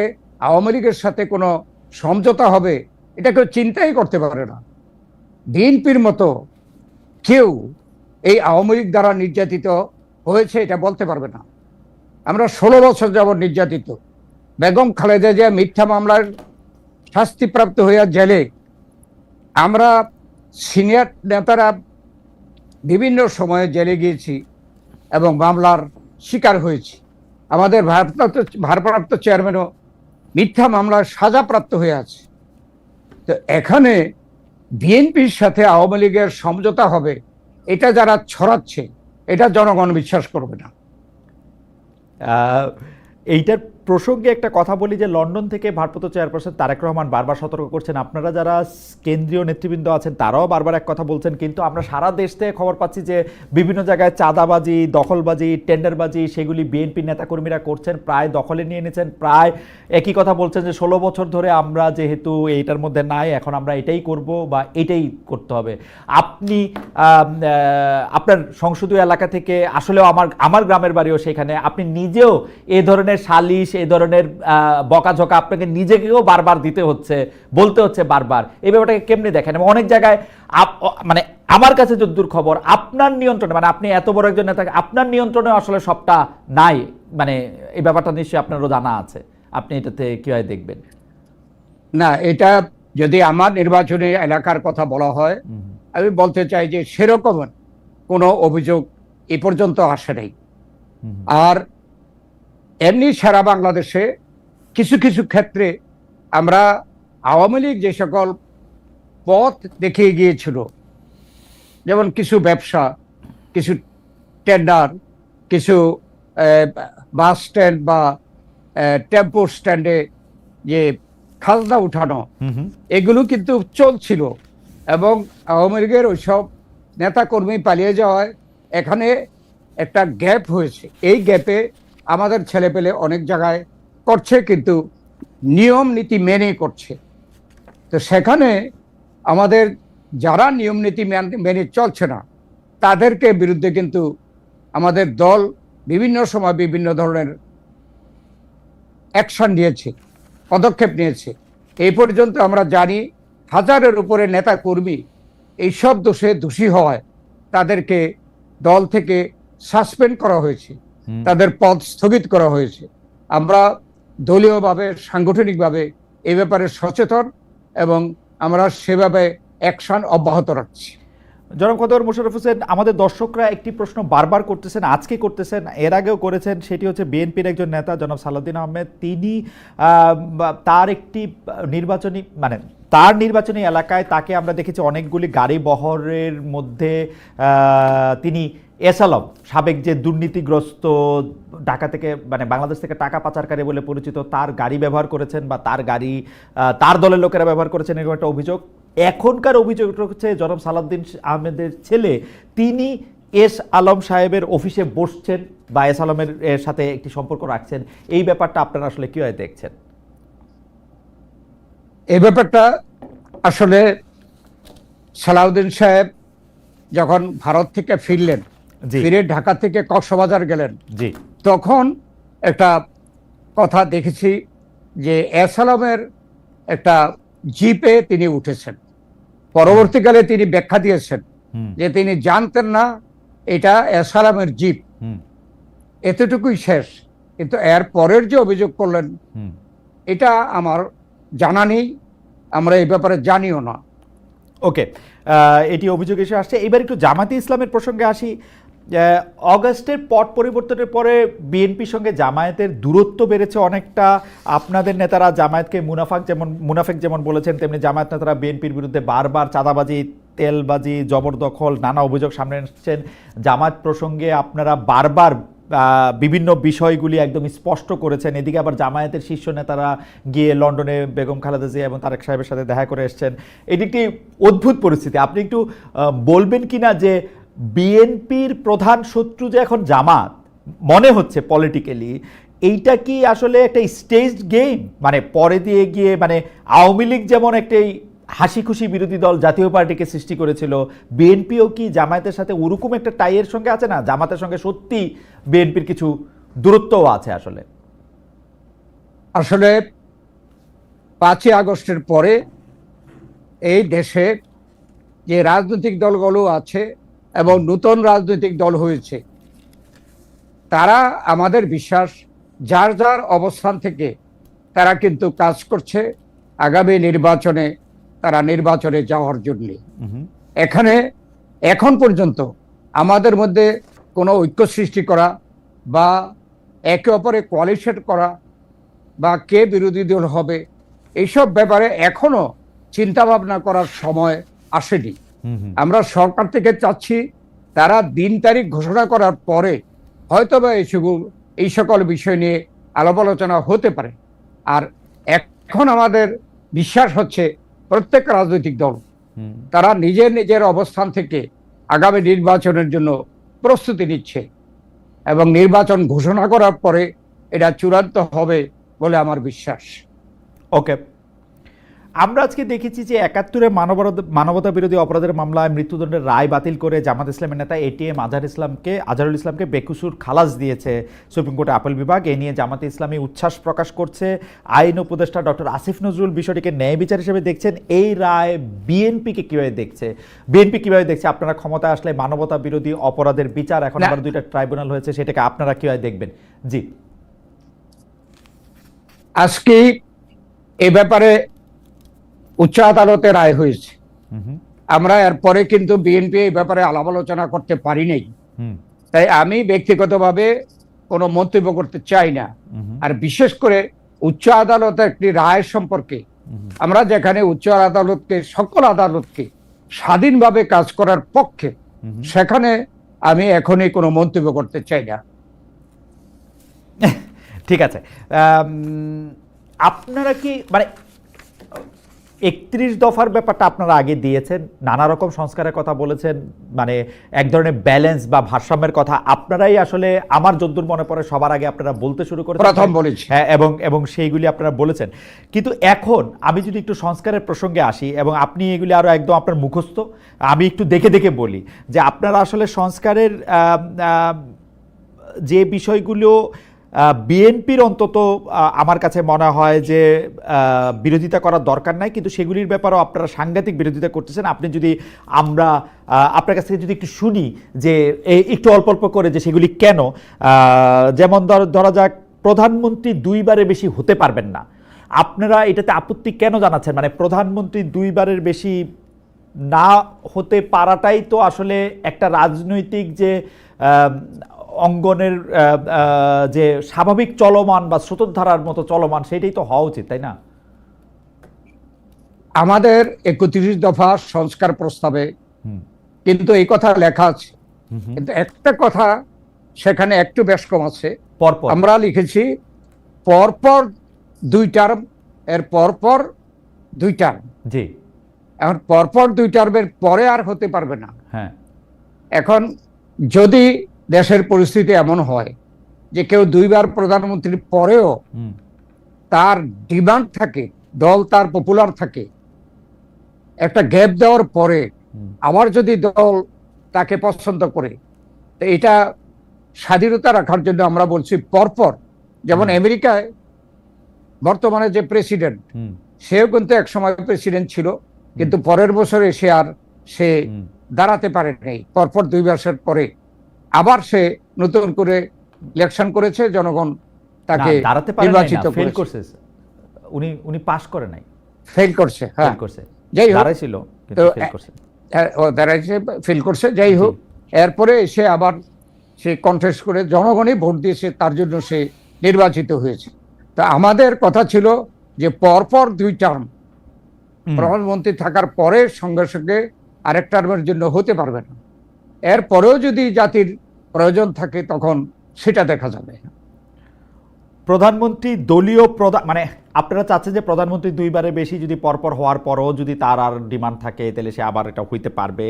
[SPEAKER 2] আওয়ামী লীগের সাথে কোনো সমঝোতা হবে, এটা কেউ চিন্তাই করতে পারে না। বিএনপির মতো কেউ এই আওয়ামী লীগ দ্বারা নির্যাতিত হয়েছে এটা বলতে পারবে না। আমরা 16 বছর যাবৎ নির্যাতিত। বেগম খালেদা জিয়া মিথ্যা মামলার শাস্তিপ্রাপ্ত হইয়া জেলে, আমরা সিনিয়র নেতারা বিভিন্ন সময়ে জেলে গিয়েছি এবং মামলার শিকার হয়েছি। আমাদের ভারপ্রাপ্ত চেয়ারম্যানও মিথ্যা মামলার সাজাপ্রাপ্ত হয়ে আছে। তো এখানে বিএনপির সাথে আওয়ামী লীগের সমঝোতা হবে, এটা যারা ছড়াচ্ছে, এটা জনগণ বিশ্বাস করবে না।
[SPEAKER 1] এইটার প্রসঙ্গে একটা কথা বলি যে লন্ডন থেকে ভারপ্রাপ্ত চেয়ারপারসন তারেক রহমান বারবার সতর্ক করছেন, আপনারা যারা কেন্দ্রীয় নেতৃবৃন্দ আছেন তারাও বারবার এক কথা বলছেন, কিন্তু আমরা সারা দেশ থেকে খবর পাচ্ছি যে বিভিন্ন জায়গায় চাঁদাবাজি, দখলবাজি, টেন্ডারবাজি, সেগুলি বিএনপি নেতাকর্মীরা করছেন, প্রায় দখলে নিয়ে নিয়েছেন। প্রায় একই কথা বলছেন যে 16 বছর ধরে আমরা যেহেতু এইটার মধ্যে নাই, এখন আমরা এটাই করব বা এটাই করতে হবে। আপনি আপনার সংসদীয় এলাকা থেকে, আসলেও আমার গ্রামের বাড়িও সেখানে, আপনি নিজেও এ ধরনের সালিশ, এই ধরনের বকাঝকা আপনাকে নিজেকেও বারবার দিতে হচ্ছে, বলতে হচ্ছে বারবার। এই ব্যাপারটাকে কেমনে দেখেন? অনেক জায়গায় মানে আমার কাছে যতদূর খবর, আপনার নিয়ন্ত্রণে, মানে আপনি এত বড় একজন নেতা, আপনার নিয়ন্ত্রণে আসলে সবটা নাই, মানে এই ব্যাপারটা নিশ্চয়ই আপনারও জানা আছে। আপনি এটাতে কিভাবে দেখবেন?
[SPEAKER 2] না, এটা যদি আমার নির্বাচনী এলাকার কথা বলা হয়, আমি বলতে চাই যে সেরকম কোনো অভিযোগ এ পর্যন্ত আসে নাই। আর এমনি সারা বাংলাদেশে কিছু কিছু ক্ষেত্রে আমরা আওয়ামী লীগ যে সকল পথ দেখিয়ে গিয়েছিল, যেমন কিছু ব্যবসা, কিছু টেন্ডার, কিছু বাস স্ট্যান্ড বা টেম্পো স্ট্যান্ডে যে খাজনা উঠানো, এগুলো কিন্তু চলছিল এবং আওয়ামী লীগের ওইসব নেতাকর্মী পালিয়ে যাওয়ায় এখানে একটা গ্যাপ হয়েছে। এই গ্যাপে আমাদের ছেলেপেলে অনেক জায়গায় করছে, কিন্তু নিয়ম নীতি মেনে করছে। তো সেখানে আমাদের যারা নিয়ম নীতি মেনে চলছে না, তাদেরকে বিরুদ্ধে কিন্তু আমাদের দল বিভিন্ন সময় বিভিন্ন ধরনের অ্যাকশন নিয়েছে, পদক্ষেপ নিয়েছে। এই পর্যন্ত আমরা জানি 1000-এর উপরে নেতা কর্মী এইসব দোষে দোষী হওয়ায় তাদেরকে দল থেকে সাসপেন্ড করা হয়েছে, তাদের পদ স্থগিত করা হয়েছে। আমরা দলীয়ভাবে সাংগঠনিকভাবে এ ব্যাপারে সচেতন এবং আমরা সেভাবে অ্যাকশন অব্যাহত রাখছি।
[SPEAKER 1] জনাব খন্দকার মোশাররফ হোসেন, আমাদের দর্শকরা একটি প্রশ্ন বারবার করতেছেন, আজকে করতেছেন, এর আগেও করেছেন, সেটি হচ্ছে বিএনপির একজন নেতা জনাব সালাউদ্দিন আহমেদ, তিনি তার একটি তার নির্বাচনী এলাকায় তাকে আমরা দেখেছি অনেকগুলি গাড়ি বহরের মধ্যে তিনি এস আলম, সাবেক যে দুর্নীতিগ্রস্ত ঢাকা থেকে বাংলাদেশ থেকে টাকা পাচারকারী বলে পরিচিত, তার গাড়ি ব্যবহার করেছেন বা তার গাড়ি তার দলের লোকেরা ব্যবহার করেছেন, এরকম একটা অভিযোগ। এখনকার অভিযোগ হচ্ছে জনাব সালাউদ্দিন আহমেদের ছেলে তিনি এস আলম সাহেবের অফিসে বসছেন বা এস আলমের সাথে একটি সম্পর্ক রাখছেন। এই ব্যাপারটা আপনারা আসলে কিভাবে দেখছেন?
[SPEAKER 2] এই ব্যাপারটা আসলে সালাউদ্দিন সাহেব যখন ভারত থেকে ফিরলেন, ফিরে ঢাকা থেকে কক্সবাজার গেলেন, তখন একটা কথা দেখেছি যে এস আলমের একটা জিপে তিনি উঠেছেন। পরবর্তীকালে তিনি ব্যাখ্যা দিয়েছেন যে তিনি জানতেন না এটা এস আলমের জিপ, এতটুকুই শেষ। কিন্তু এর পরের যে অভিযোগ করলেন এটা আমার জানা নেই, আমরা এই ব্যাপারে জানিও না।
[SPEAKER 1] ওকে, এটি অভিযোগ এসে আসছে। এবার একটু জামাতে ইসলামের প্রসঙ্গে আসি। অগাস্টের পট পরিবর্তনের পরে বিএনপির সঙ্গে জামায়াতের দূরত্ব বেড়েছে অনেকটা। আপনাদের নেতারা জামায়াতকে মুনাফেক যেমন বলেছেন, তেমনি জামায়াত নেতারা বিএনপির বিরুদ্ধে বারবার চাঁদাবাজি, তেলবাজি, জবরদখল নানা অভিযোগ সামনে এসেছেন। জামায়াত প্রসঙ্গে আপনারা বারবার বিভিন্ন বিষয়গুলি একদম স্পষ্ট করেছেন। এদিকে আবার জামায়াতের শীর্ষ নেতারা গিয়ে লন্ডনে বেগম খালেদা জিয়া এবং তারেক সাহেবের সাথে দেখা করে এসেছেন। এটি একটি অদ্ভুত পরিস্থিতি। আপনি একটু বলবেন কিনা যে বিএনপির প্রধান শত্রু যে এখন জামাত মনে হচ্ছে পলিটিক্যালি, এইটা কি আসলে একটা স্টেজড গেম? পরে দিয়ে গিয়ে আওয়ামী লীগ যেমন একটি হাসি খুশি বিরোধী দল জাতীয় পার্টিকে সৃষ্টি করেছিল, বিএনপিও কি জামায়াতের সাথে ওরকম একটা টাইয়ের সঙ্গে আছে না? জামাতের সঙ্গে সত্যি বিএনপির কিছু দূরত্বও আছে আসলে।
[SPEAKER 2] আসলে 5ই আগস্টের পরে এই দেশে যে রাজনৈতিক দলগুলো আছে এবং নতুন রাজনৈতিক দল হয়েছে, তারা আমাদের বিশ্বাস যার যার অবস্থান থেকে তারা কিন্তু কাজ করছে আগামী নির্বাচনে, তারা নির্বাচনে যাওয়ার জন্য। এখন পর্যন্ত আমাদের মধ্যে কোনো ঐক্য সৃষ্টি করা বা একে অপরে কোয়ালিশন করা বা কে বিরোধী দল হবে, এইসব ব্যাপারে এখনো চিন্তা ভাবনা করার সময় আসেনি। আমরা সরকার থেকে চাচ্ছি তারা দিন তারিখ ঘোষণা করার পরে হয়তোবা এই সকল বিষয় নিয়ে আলাপ আলোচনা হতে পারে। আর এখন আমাদের বিশ্বাস হচ্ছে প্রত্যেক রাজনৈতিক দল তারা নিজের নিজের অবস্থান থেকে আগামী নির্বাচনের জন্য প্রস্তুতি নিচ্ছে এবং নির্বাচন ঘোষণা করার পরে এটা চূড়ান্ত হবে বলে আমার বিশ্বাস।
[SPEAKER 1] ওকে, আমরা আজকে দেখেছি যে 71-এ মানবতা বিরোধী অপরাধের মামলায় মৃত্যুদণ্ডের রায় বাতিল করে জামাত ইসলামের নেতা এটিএম আজহারুল ইসলামকে বেকসুর খালাস দিয়েছে সুপ্রিম কোর্টের আপিল বিভাগ। এ নিয়ে জামাতে ইসলামী উচ্ছ্বাস প্রকাশ করছে। আইন উপদেষ্টা ডক্টর আসিফ নজরুল বিষয়টিকে ন্যায় বিচার হিসেবে দেখছেন। এই রায় বিএনপি কিভাবে দেখছে? আপনারা ক্ষমতায় আসলে মানবতা বিরোধী অপরাধের বিচার, এখন আবার 2টা ট্রাইব্যুনাল হয়েছে, সেটাকে আপনারা কিভাবে দেখবেন? জি,
[SPEAKER 2] আজকে এ ব্যাপারে উচ্চ আদালতে রায় হয়েছে। আমরা এরপরে কিন্তু বিএনপি এই ব্যাপারে আলাপ আলোচনা করতে পারি নাই, তাই আমি ব্যক্তিগতভাবে কোনো মন্তব্য করতে চাই না। আর বিশেষ করে উচ্চ আদালতের একটি রায় সম্পর্কে আমরা যেখানে উচ্চ আদালতকে, সকল আদালতকে স্বাধীনভাবে কাজ করার পক্ষে, সেখানে আমি এখনই কোনো মন্তব্য করতে চাই না।
[SPEAKER 1] ঠিক আছে, আপনারা কি 31 দফার ব্যাপারটা আপনারা আগে দিয়েছেন, নানা রকম সংস্কারের কথা বলেছেন, এক ধরনের ব্যালেন্স বা ভারসাম্যের কথা আপনারাই আসলে আমার যদ্দূর মনে পড়ে সবার আগে আপনারা বলতে শুরু করেছেন,
[SPEAKER 2] প্রথম বলেছি।
[SPEAKER 1] হ্যাঁ, এবং সেইগুলি আপনারা বলেছেন। কিন্তু এখন আমি যদি একটু সংস্কারের প্রসঙ্গে আসি, এবং আপনি এগুলি আরো একদম আপনার মুখস্থ, আমি একটু দেখে দেখে বলি যে আপনারা আসলে সংস্কারের যে বিষয়গুলো বিএনপির অন্তত আমার কাছে মনে হয় যে বিরোধিতা করার দরকার নাই, কিন্তু সেগুলির ব্যাপারেও আপনারা সাংঘাতিক বিরোধিতা করতেছেন। আপনি যদি আমরা আপনার কাছ থেকে যদি একটু শুনি যে একটু অল্প অল্প করে যে সেগুলি কেন, যেমন ধরা যাক প্রধানমন্ত্রী দুইবারের বেশি হতে পারবেন না, আপনারা এটাতে আপত্তি কেন জানাচ্ছেন? মানে প্রধানমন্ত্রী দুইবারের বেশি না হতে পারাটাই তো আসলে একটা রাজনৈতিক যে অঙ্গনের যে স্বাভাবিক চলমান বা স্রোতধারার মতো চলমান, সেটাই তো হওয়া উচিত, তাই না?
[SPEAKER 2] আমাদের 31 দফা সংস্কার প্রস্তাবে কিন্তু এই কথা লেখা আছে, কিন্তু একটা কথা সেখানে একটু বেশ কম আছে। আমরা লিখেছি পরপর 2 টার্ম, এর পরপর 2 টার্ম।
[SPEAKER 1] জি,
[SPEAKER 2] এখন পরপর 2 টার্মের পরে আর হতে পারবে না।
[SPEAKER 1] হ্যাঁ,
[SPEAKER 2] এখন যদি দেশের পরিস্থিতি এমন হয় যে কেউ 2 বার প্রধানমন্ত্রীর পরেও তার ডিমান্ড থাকে, দল তার পপুলার থাকে, একটা গ্যাপ দেওয়ার পরে আবার যদি দল তাকে পছন্দ করে, তো এটা স্বাধীনতা রাখার জন্য আমরা বলছি পরপর। যেমন আমেরিকায় বর্তমানে যে প্রেসিডেন্ট, সেও কিন্তু এক সময় প্রেসিডেন্ট ছিল, কিন্তু পরের বছরে সে দাঁড়াতে পারে নাই। পরপর 2 বছর পরে আবার সে নতুন করে ইলেকশন করেছে, জনগণ তাকে নির্বাচিত করেছে।
[SPEAKER 1] উনি পাস করে নাই,
[SPEAKER 2] ফেল করছে। হ্যাঁ, যাই হোক, ফেল করছে। যাই হোক, এরপরে সে আবার কন্টেস্ট করে জনগণই ভোট দিয়েছে, তার জন্য সে নির্বাচিত হয়েছে। তা আমাদের কথা ছিল যে পরপর 2 টার্ম প্রধানমন্ত্রী থাকার পরে সঙ্গে সঙ্গে আরেক টার্মের জন্য হতে পারবে না। এরপরেও যদি জাতির প্রয়োজন থাকে তখন সেটা দেখা যাবে।
[SPEAKER 1] প্রধানমন্ত্রী দলীয় প্রধান, মানে আপনারা চাচ্ছেন যে প্রধানমন্ত্রী 2 বারের বেশি যদি পরপর হওয়ার পরও যদি তার আর ডিমান্ড থাকে, তাহলে সে আবার এটা হইতে পারবে,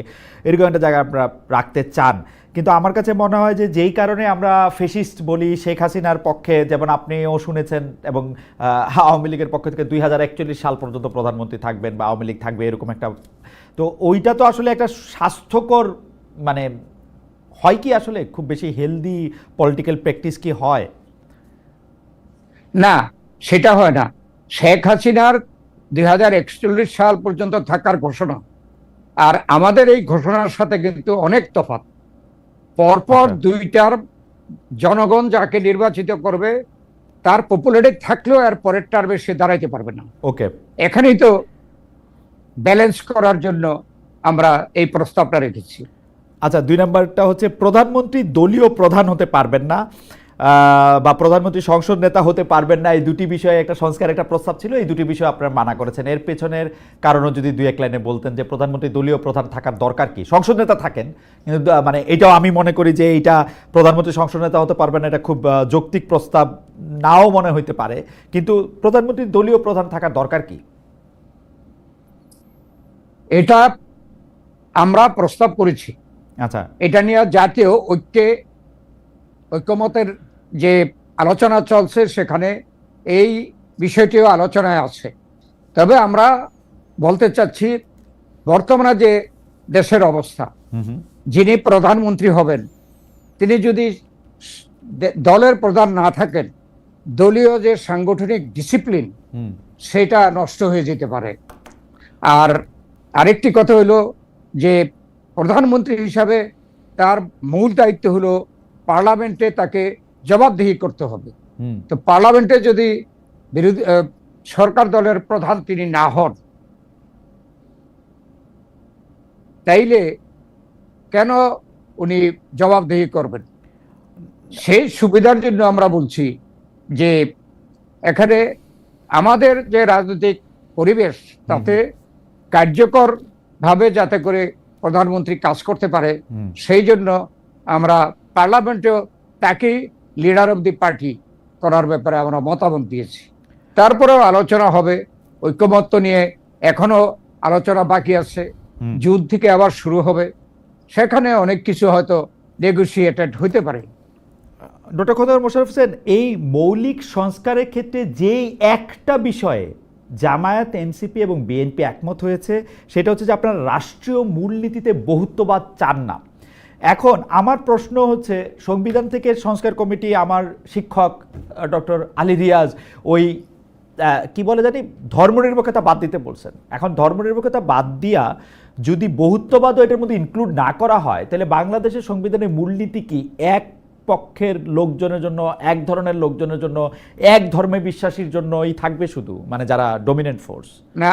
[SPEAKER 1] এরকম একটা জায়গায় আপনারা রাখতে চান। কিন্তু আমার কাছে মনে হয় যে যেই কারণে আমরা ফেসিস্ট বলি শেখ হাসিনার পক্ষে, যেমন আপনিও শুনেছেন, এবং আওয়ামী লীগের পক্ষ থেকে 2041 সাল পর্যন্ত প্রধানমন্ত্রী থাকবেন বা আওয়ামী লীগ থাকবে, এরকম একটা, তো ওইটা তো আসলে একটা স্বাস্থ্যকর, মানে হয় কি আসলে খুব বেশি হেলদি পলিটিক্যাল প্র্যাকটিস কি হয়?
[SPEAKER 2] না, সেটা হয় না। শেখ হাসিনার 2041 সাল পর্যন্ত থাকার ঘোষণা আর আমাদের এই ঘোষণার সাথে কিন্তু অনেক তফাৎ। পরপর 2 টার্ম জনগণ যাকে নির্বাচিত করবে তার পপুলারিটি থাকলেও আর পরের টার্মে সে দাঁড়াইতে পারবে না।
[SPEAKER 1] ওকে,
[SPEAKER 2] এখানেই তো ব্যালেন্স করার জন্য আমরা এই প্রস্তাবটা রেখেছি।
[SPEAKER 1] আচ্ছা, 2 নম্বরটা হচ্ছে প্রধানমন্ত্রী দলীয় প্রধান হতে পারবেন না বা প্রধানমন্ত্রী সংসদ নেতা হতে পারবেন না, এই দুটি বিষয়ে একটা সংস্কার একটা প্রস্তাব ছিল, এই দুটি বিষয় আপনারা মানা করেছেন। এর পেছনের কারণও যদি 2-1 লাইনে বলতেন যে প্রধানমন্ত্রী দলীয় প্রধান থাকার দরকার কি? সংসদ নেতা থাকেন, কিন্তু মানে এটাও আমি মনে করি যে এইটা প্রধানমন্ত্রী সংসদ নেতা হতে পারবেন না, এটা খুব যৌক্তিক প্রস্তাব নাও মনে হইতে পারে, কিন্তু প্রধানমন্ত্রী দলীয় প্রধান থাকার দরকার কি?
[SPEAKER 2] এটা আমরা প্রস্তাব করেছি।
[SPEAKER 1] আচ্ছা,
[SPEAKER 2] এটা নিয়ে জাতীয় ঐক্যমতের যে আলোচনা চলছে, সেখানে এই বিষয়টিও আলোচনায় আছে। তবে আমরা বলতে চাচ্ছি, বর্তমানে যে দেশের অবস্থা, যিনি প্রধানমন্ত্রী হবেন তিনি যদি দলের প্রধান না থাকেন, দলীয় যে সাংগঠনিক ডিসিপ্লিন সেটা নষ্ট হয়ে যেতে পারে। আর আরেকটি কথা হলো যে প্রধানমন্ত্রী হিসাবে তার মূল দায়িত্ব হলো পার্লামেন্টে তাকে জবাবদিহি করতে হবে। তো পার্লামেন্টে যদি সরকার দলের প্রধান তিনি না হন, তাইলে কেন উনি জবাবদিহি করবেন? সেই সুবিধার জন্য আমরা বলছি যে এখানে আমাদের যে রাজনৈতিক পরিবেশ, তাতে কার্যকর ভাবে যাতে করে প্রধানমন্ত্রী কাজ করতে পারে, সেই জন্য আমরা পার্লামেন্টেও তাকে লিডার অব দি পার্টি করার ব্যাপারে আমরা মতামত দিয়েছি। তারপরেও আলোচনা হবে, ঐক্যমত্য নিয়ে এখনো আলোচনা বাকি আছে, জুন থেকে আবার শুরু হবে, সেখানে অনেক কিছু হয়তো নেগোসিয়েটেড হইতে পারে।
[SPEAKER 1] ডক্টর খন্দকার মোশাররফ হোসেন, এই মৌলিক সংস্কারের ক্ষেত্রে যেই একটা বিষয়ে জামায়াত, এনসিপি এবং বিএনপি একমত হয়েছে, সেটা হচ্ছে যে আপনারা রাষ্ট্রীয় মূলনীতিতে বহুত্ববাদ চান না। এখন আমার প্রশ্ন হচ্ছে, সংবিধান থেকে সংস্কার কমিটি, আমার শিক্ষক ডক্টর আলী রিয়াজ ওই কি বলে জানি ধর্মনিরপেক্ষতা বাদ দিতে বলছেন। এখন ধর্মনিরপেক্ষতা বাদ দিয়া যদি বহুত্ববাদও এটার মধ্যে ইনক্লুড না করা হয়, তাহলে বাংলাদেশের সংবিধানের মূলনীতি কি? এক পক্ষের লোকজনের জন্য, এক ধরনের লোকজনের জন্য, এক ধর্মে বিশ্বাসীর জন্যই থাকবে শুধু, মানে যারা ডমিনেন্ট ফোর্স?
[SPEAKER 2] না,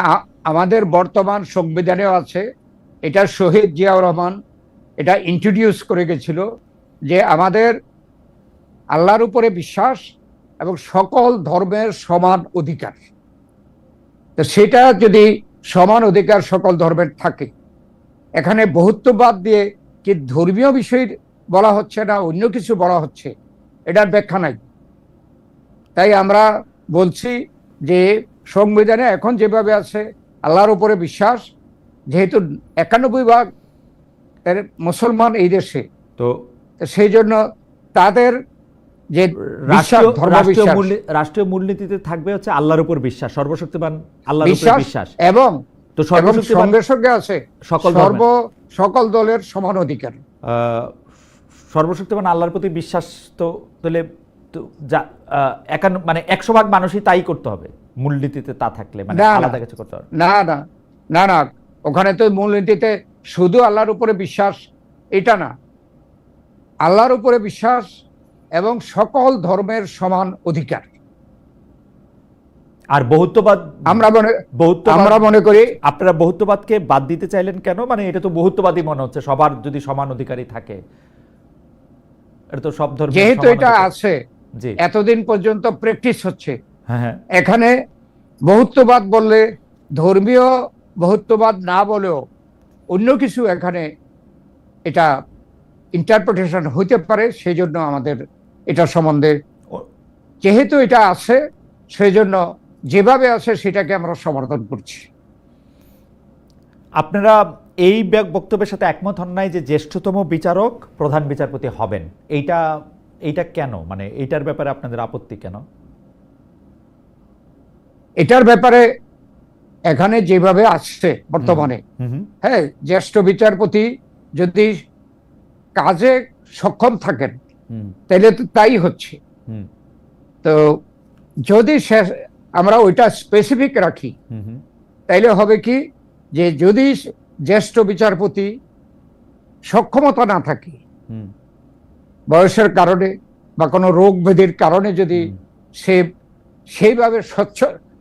[SPEAKER 2] আমাদের বর্তমান সংবিধানেও আছে, এটা শহীদ জিয়াউর রহমান এটা ইন্ট্রোডিউস করে গেছিল, যে আমাদের আল্লাহর উপরে বিশ্বাস এবং সকল ধর্মের সমান অধিকার। তো সেটা যদি সমান অধিকার সকল ধর্মের থাকে, এখানে বহুত্ববাদ দিয়ে কি ধর্মীয় বিষয় বলা হচ্ছে না অন্য কিছু বলা হচ্ছে, এটার ব্যাখ্যা নাই। তাই আমরা বলছি যে সংবিধানে এখন যেভাবে আছে আল্লাহর উপরে বিশ্বাস, যেহেতু 91% মুসলমান এই দেশে, তো সেই জন্য তাদের যে
[SPEAKER 1] রাষ্ট্রীয় মূলনীতিতে থাকবে হচ্ছে আল্লাহর উপর বিশ্বাস, সর্বশক্তিমান আল্লাহর উপর বিশ্বাস,
[SPEAKER 2] এবং তো সঙ্গে সঙ্গে আছে সকল দলের সমান অধিকার।
[SPEAKER 1] সর্বশক্তিমান আল্লাহর প্রতি বিশ্বাস তো তাহলে মানে 100% মানুষই তাই করতে হবে মূলনীতিতে, তা থাকলে মানে আলাদা কিছু করতে হবে
[SPEAKER 2] না। না না না, ওখানে তো মূলনীতিতে শুধু আল্লাহর উপরে বিশ্বাস এটা না, আল্লাহর উপরে বিশ্বাস এবং সকল ধর্মের সমান অধিকার।
[SPEAKER 1] আর বহুত্ববাদ আমরা
[SPEAKER 2] মনে করি,
[SPEAKER 1] আপনারা বহুত্ববাদকে বাদ দিতে চাইলেন কেন? মানে এটা তো বহুত্ববাদী মনে হচ্ছে, সবার যদি সমান অধিকারই থাকে, এটা তো সব ধর্ম,
[SPEAKER 2] যেহেতু এটা আছে এতদিন পর্যন্ত প্র্যাকটিস হচ্ছে। এখানে বহুত্ববাদ বললে ধর্মীয় বহুত্ববাদ না বলেও অন্য কিছু এখানে এটা ইন্টারপ্রিটেশন হইতে পারে, সেই জন্য আমাদের এটা সম্বন্ধে, যেহেতু এটা আছে সেই জন্য যেভাবে আছে সেটাকে আমরা সমর্থন করছি।
[SPEAKER 1] আপনারা এই বক্তব্যের সাথে একমত হন নাই যে জ্যেষ্ঠতম বিচারক প্রধান বিচারপতি হবেন? এইটা কেন, মানে এইটার ব্যাপারে আপনাদের আপত্তি কেন?
[SPEAKER 2] এটার ব্যাপারে এখানে যেভাবে আসছে বর্তমানে, হ্যাঁ, জ্যেষ্ঠ বিচারপতি যদি কাজে সক্ষম থাকেন তাহলে তো তাই হচ্ছে। তো যদি আমরা ওইটা স্পেসিফিক রাখি তাইলে হবে কি, যে যদি জ্যেষ্ঠ বিচারপতি সক্ষমতা না থাকে, বয়সের কারণে বা কোনো রোগ ব্যাধির কারণে যদি সে সেইভাবে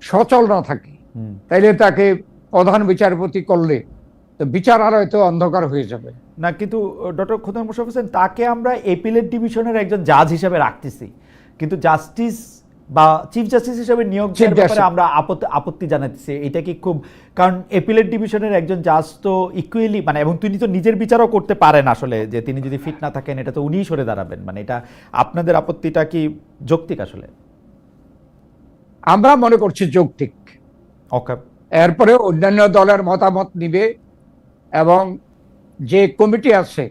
[SPEAKER 2] সচল না থাকে, তাইলে তাকে প্রধান বিচারপতি করলে তো বিচারালয় তো অন্ধকার হয়ে যাবে
[SPEAKER 1] না। কিন্তু ডক্টর খোদার মোশাররফ হোসেন, তাকে আমরা এপিলেট ডিভিশনের একজন জাজ হিসেবে রাখতেছি, কিন্তু জাস্টিস বা চিফ জাস্টিস হিসেবে নিয়োগ দেওয়ার ব্যাপারে আমরা আপত্তি জানাতেছি। এটা কি খুব, কারণ এপিলেট ডিভিশনের একজন জাজ তো ইকুয়ালি, মানে এবং তিনি তো নিজের বিচারও করতে পারেন আসলে, যে তিনি যদি ফিট না থাকেন এটা তো উনিই সরে দাঁড়াবেন, মানে এটা আপনাদের আপত্তিটা কি যৌক্তিক? আসলে
[SPEAKER 2] আমরা মনে করছি যৌক্তিক।
[SPEAKER 1] ওকে,
[SPEAKER 2] এরপরে অন্যান্য দলের মতামত নিবে, এবং যে কমিটি আছে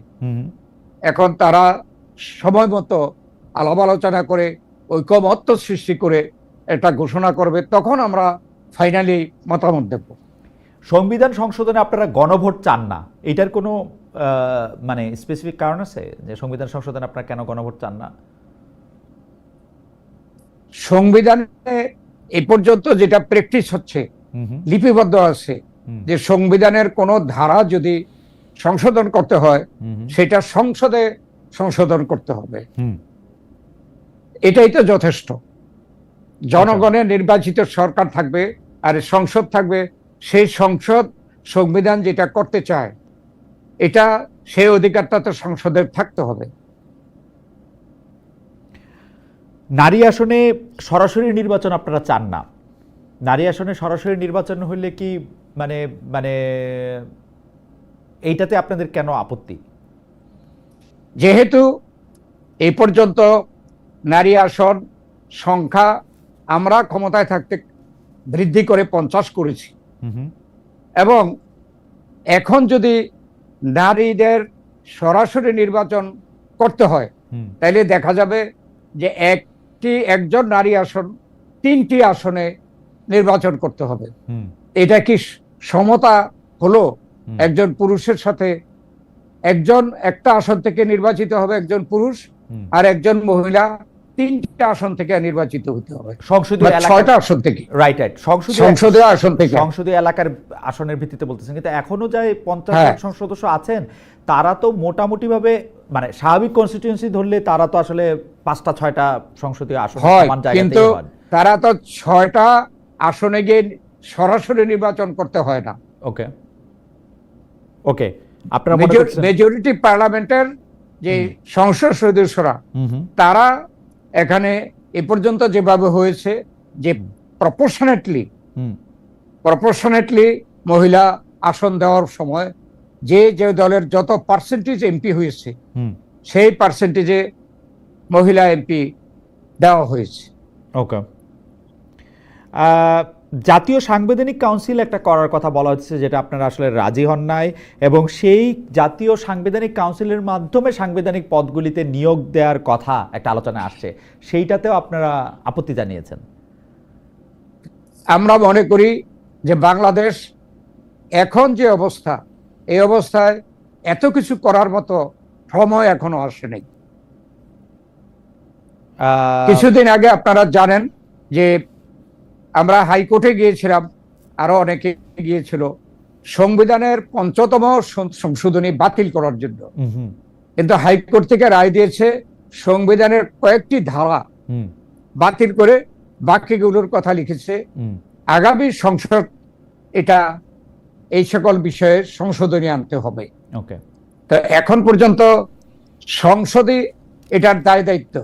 [SPEAKER 2] এখন তারা সময় মতো আলাপ আলোচনা করে ঐকমত্য সৃষ্টি করে এটা ঘোষণা করবে, তখন আমরা ফাইনালি মতামত দেব।
[SPEAKER 1] সংবিধান সংশোধনে আপনারা গণভোট চান না, এটার কোনো মানে স্পেসিফিক কারণ আছে যে সংবিধান সংশোধনে আপনারা কেন গণভোট চান না?
[SPEAKER 2] সংবিধানে এই পর্যন্ত যেটা প্র্যাকটিস হচ্ছে, লিপিবদ্ধ আছে যে সংবিধানের কোন ধারা যদি সংশোধন করতে হয় সেটা সংসদে সংশোধন করতে হবে, এটাই তো যথেষ্ট। জনগণের নির্বাচিত সরকার থাকবে আর সংসদ থাকবে, সেই সংসদ সংবিধান যেটা করতে চায় এটা সেই অধিকারটা তো সংসদের থাকতে হবে।
[SPEAKER 1] নারী আসনে সরাসরি নির্বাচন আপনারা চান না? নারী আসনে সরাসরি নির্বাচন হলে কি মানে মানে এইটাতে আপনাদের কেন আপত্তি?
[SPEAKER 2] যেহেতু এই পর্যন্ত নারী আসন সংখ্যা আমরা ক্ষমতায় থাকতে বৃদ্ধি করে 50 করেছি, এবং এখন যদি নারীদের সরাসরি নির্বাচন করতে হয় তাহলে দেখা যাবে যে একজন নারী আসন 3টি আসনে নির্বাচন করতে হবে। এটা কি সমতা হলো? একজন পুরুষের সাথে একটা আসন থেকে নির্বাচিত হবে একজন পুরুষ, আর একজন মহিলা 3টা আসন থেকে নির্বাচিত হতে হবে, সংসদীয় 6টা আসন থেকে।
[SPEAKER 1] রাইট,
[SPEAKER 2] সংসদীয় আসন থেকে,
[SPEAKER 1] সংসদীয় এলাকার আসনের ভিত্তিতে বলতেছেন। কিন্তু এখনো যাই 50 জন সদস্য আছেন তারা তো মোটামুটি ভাবে মানে স্বাভাবিক কনস্টিটিউয়েন্সি ধরলে তারা তো আসলে 5টা 6টা সংসদীয় আসন
[SPEAKER 2] হয়,
[SPEAKER 1] সমান
[SPEAKER 2] কিন্তু
[SPEAKER 1] জায়গাতেই হয়।
[SPEAKER 2] তারা তো 6টা আসনে গিয়ে সরাসরি নির্বাচন করতে হয় না।
[SPEAKER 1] ওকে ওকে, আপনারা মনে করছেন
[SPEAKER 2] মেজরিটি পার্লামেন্টের যে সংসদ সদস্যরা তারা এখানে এ পর্যন্ত যেভাবে হয়েছে যে প্রপোর্শনেটলি মহিলা আসন দেওয়ার সময় যে যে দলের যত পার্সেন্টেজ এমপি হয়েছে সেই পার্সেন্টেজে মহিলা এমপি দেওয়া হয়েছে।
[SPEAKER 1] ওকে, জাতীয় সাংবিধানিক কাউন্সিল একটা করার কথা বলা হচ্ছে, যেটা আপনারা আসলে রাজি হন নাই, এবং সেই জাতীয় সাংবিধানিক কাউন্সিলের মাধ্যমে সাংবিধানিক পদগুলিতে নিয়োগ দেওয়ার কথা একটা আলোচনা আসছে, সেইটাতেও আপনারা আপত্তি জানিয়েছেন।
[SPEAKER 2] আমরা মনে করি যে বাংলাদেশ এখন যে অবস্থা, এই অবস্থায় এত কিছু করার মতো সময় এখনো আসেনি। কিছুদিন আগে আপনারা জানেন যে আমরা হাইকোর্টে গিয়েছিলাম, আরো অনেকে গিয়েছিল সংবিধানের ৫তম সংশোধনী বাতিল করার জন্য, কিন্তু হাইকোর্ট থেকে রায় দিয়েছে সংবিধানের কয়েকটি ধারা বাতিল করে বাকিগুলোর কথা লিখেছে আগামী সংসদ এটা এই সকল বিষয়ে সংশোধনী আনতে হবে। তো এখন পর্যন্ত সংসদে এটার দায় দায়িত্ব,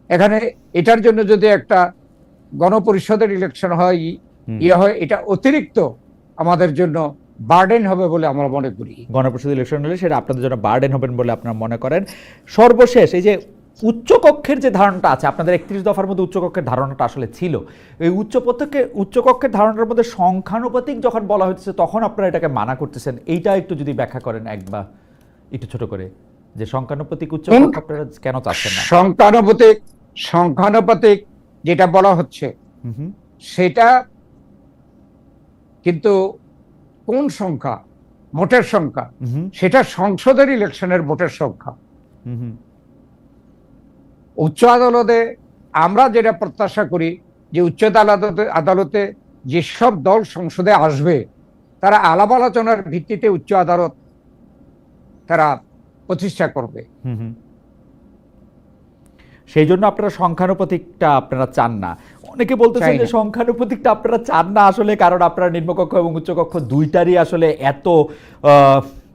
[SPEAKER 2] এখানে এটার জন্য যদি একটা গণপরিষদের ইলেকশন হয় এটা অতিরিক্ত আমাদের জন্য বার্ডেন হবে বলে আমরা মনে করি।
[SPEAKER 1] গণপরিষদ ইলেকশন হলে সেটা আপনাদের জন্য বার্ডেন হবেন বলে আপনারা মনে করেন। সর্বশেষ এই যে উচ্চকক্ষের যে ধারণাটা আছে, আপনাদের 31 দফার মধ্যে উচ্চকক্ষের ধারণাটা আসলে ছিল, এই উচ্চকক্ষের ধারণার মধ্যে সংখ্যানুপাতিক যখন বলা হচ্ছে তখন আপনারা এটাকে মানা করতেছেন, এইটা একটু যদি ব্যাখ্যা করেন একবার একটু ছোট করে, যে সংখ্যানুপাতিক উচ্চকক্ষ আপনারা কেন চাচ্ছেন না?
[SPEAKER 2] সংখ্যানুপাতিক যেটা বলা হচ্ছে সেটা কিন্তু কোন সংখ্যা, ভোটের সংখ্যা, সেটা সংসদের ইলেকশনের ভোটের সংখ্যা। উচ্চ আদালতে আমরা যেটা প্রত্যাশা করি যে উচ্চ আদালতে যেসব দল সংসদে আসবে তারা আলাপ আলোচনার ভিত্তিতে উচ্চ আদালত তারা প্রতিষ্ঠা করবে।
[SPEAKER 1] সেই জন্য আপনারা সংখ্যানুপাতিকটা আপনারা চান না। অনেকে বলতেছেন যে সংখ্যানুপাতিকটা আপনারা চান না আসলে কারণ আপনারা নিম্নকক্ষ এবং উচ্চকক্ষ দুইটারই আসলে এত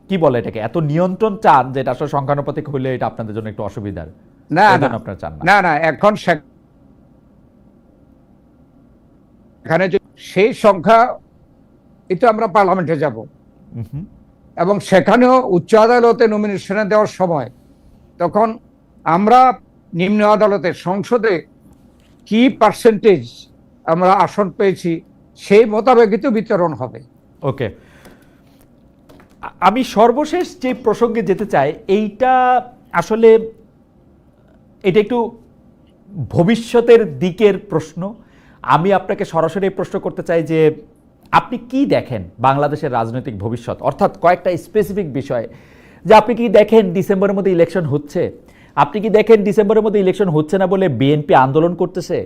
[SPEAKER 1] কি বলে এটাকে, এত নিয়ন্ত্রণ চান যে এটা আসলে সংখ্যানুপাতিক হলে এটা আপনাদের জন্য একটু অসুবিধার। আপনারা চান
[SPEAKER 2] না। না, এখন এখানে সেই সংখ্যা এটা আমরা পার্লামেন্টে যাব এবং সেখানেও উচ্চ আদালতে নমিনেশন দেওয়ার সময় তখন আমরা নিম্ন আদালতে সংসদে কি পার্সেন্টেজ আমরা আসন পেয়েছি সেই মোতাবেকই তো বিতরণ হবে।
[SPEAKER 1] ওকে, আমি সর্বশেষ যে প্রসঙ্গে যেতে চাই, এইটা আসলে এটা একটু ভবিষ্যতের দিকের প্রশ্ন। আমি আপনাকে সরাসরি প্রশ্ন করতে চাই যে আপনি কি দেখেন বাংলাদেশের রাজনৈতিক ভবিষ্যৎ, অর্থাৎ কয়েকটা স্পেসিফিক বিষয়, যে আপনি কি দেখেন ডিসেম্বরের মধ্যে ইলেকশন হচ্ছে, আপনি কি দেখেন ডিসেম্বরের মধ্যে ইলেকশন হচ্ছে না বলে বিএনপি আন্দোলন করতেছে,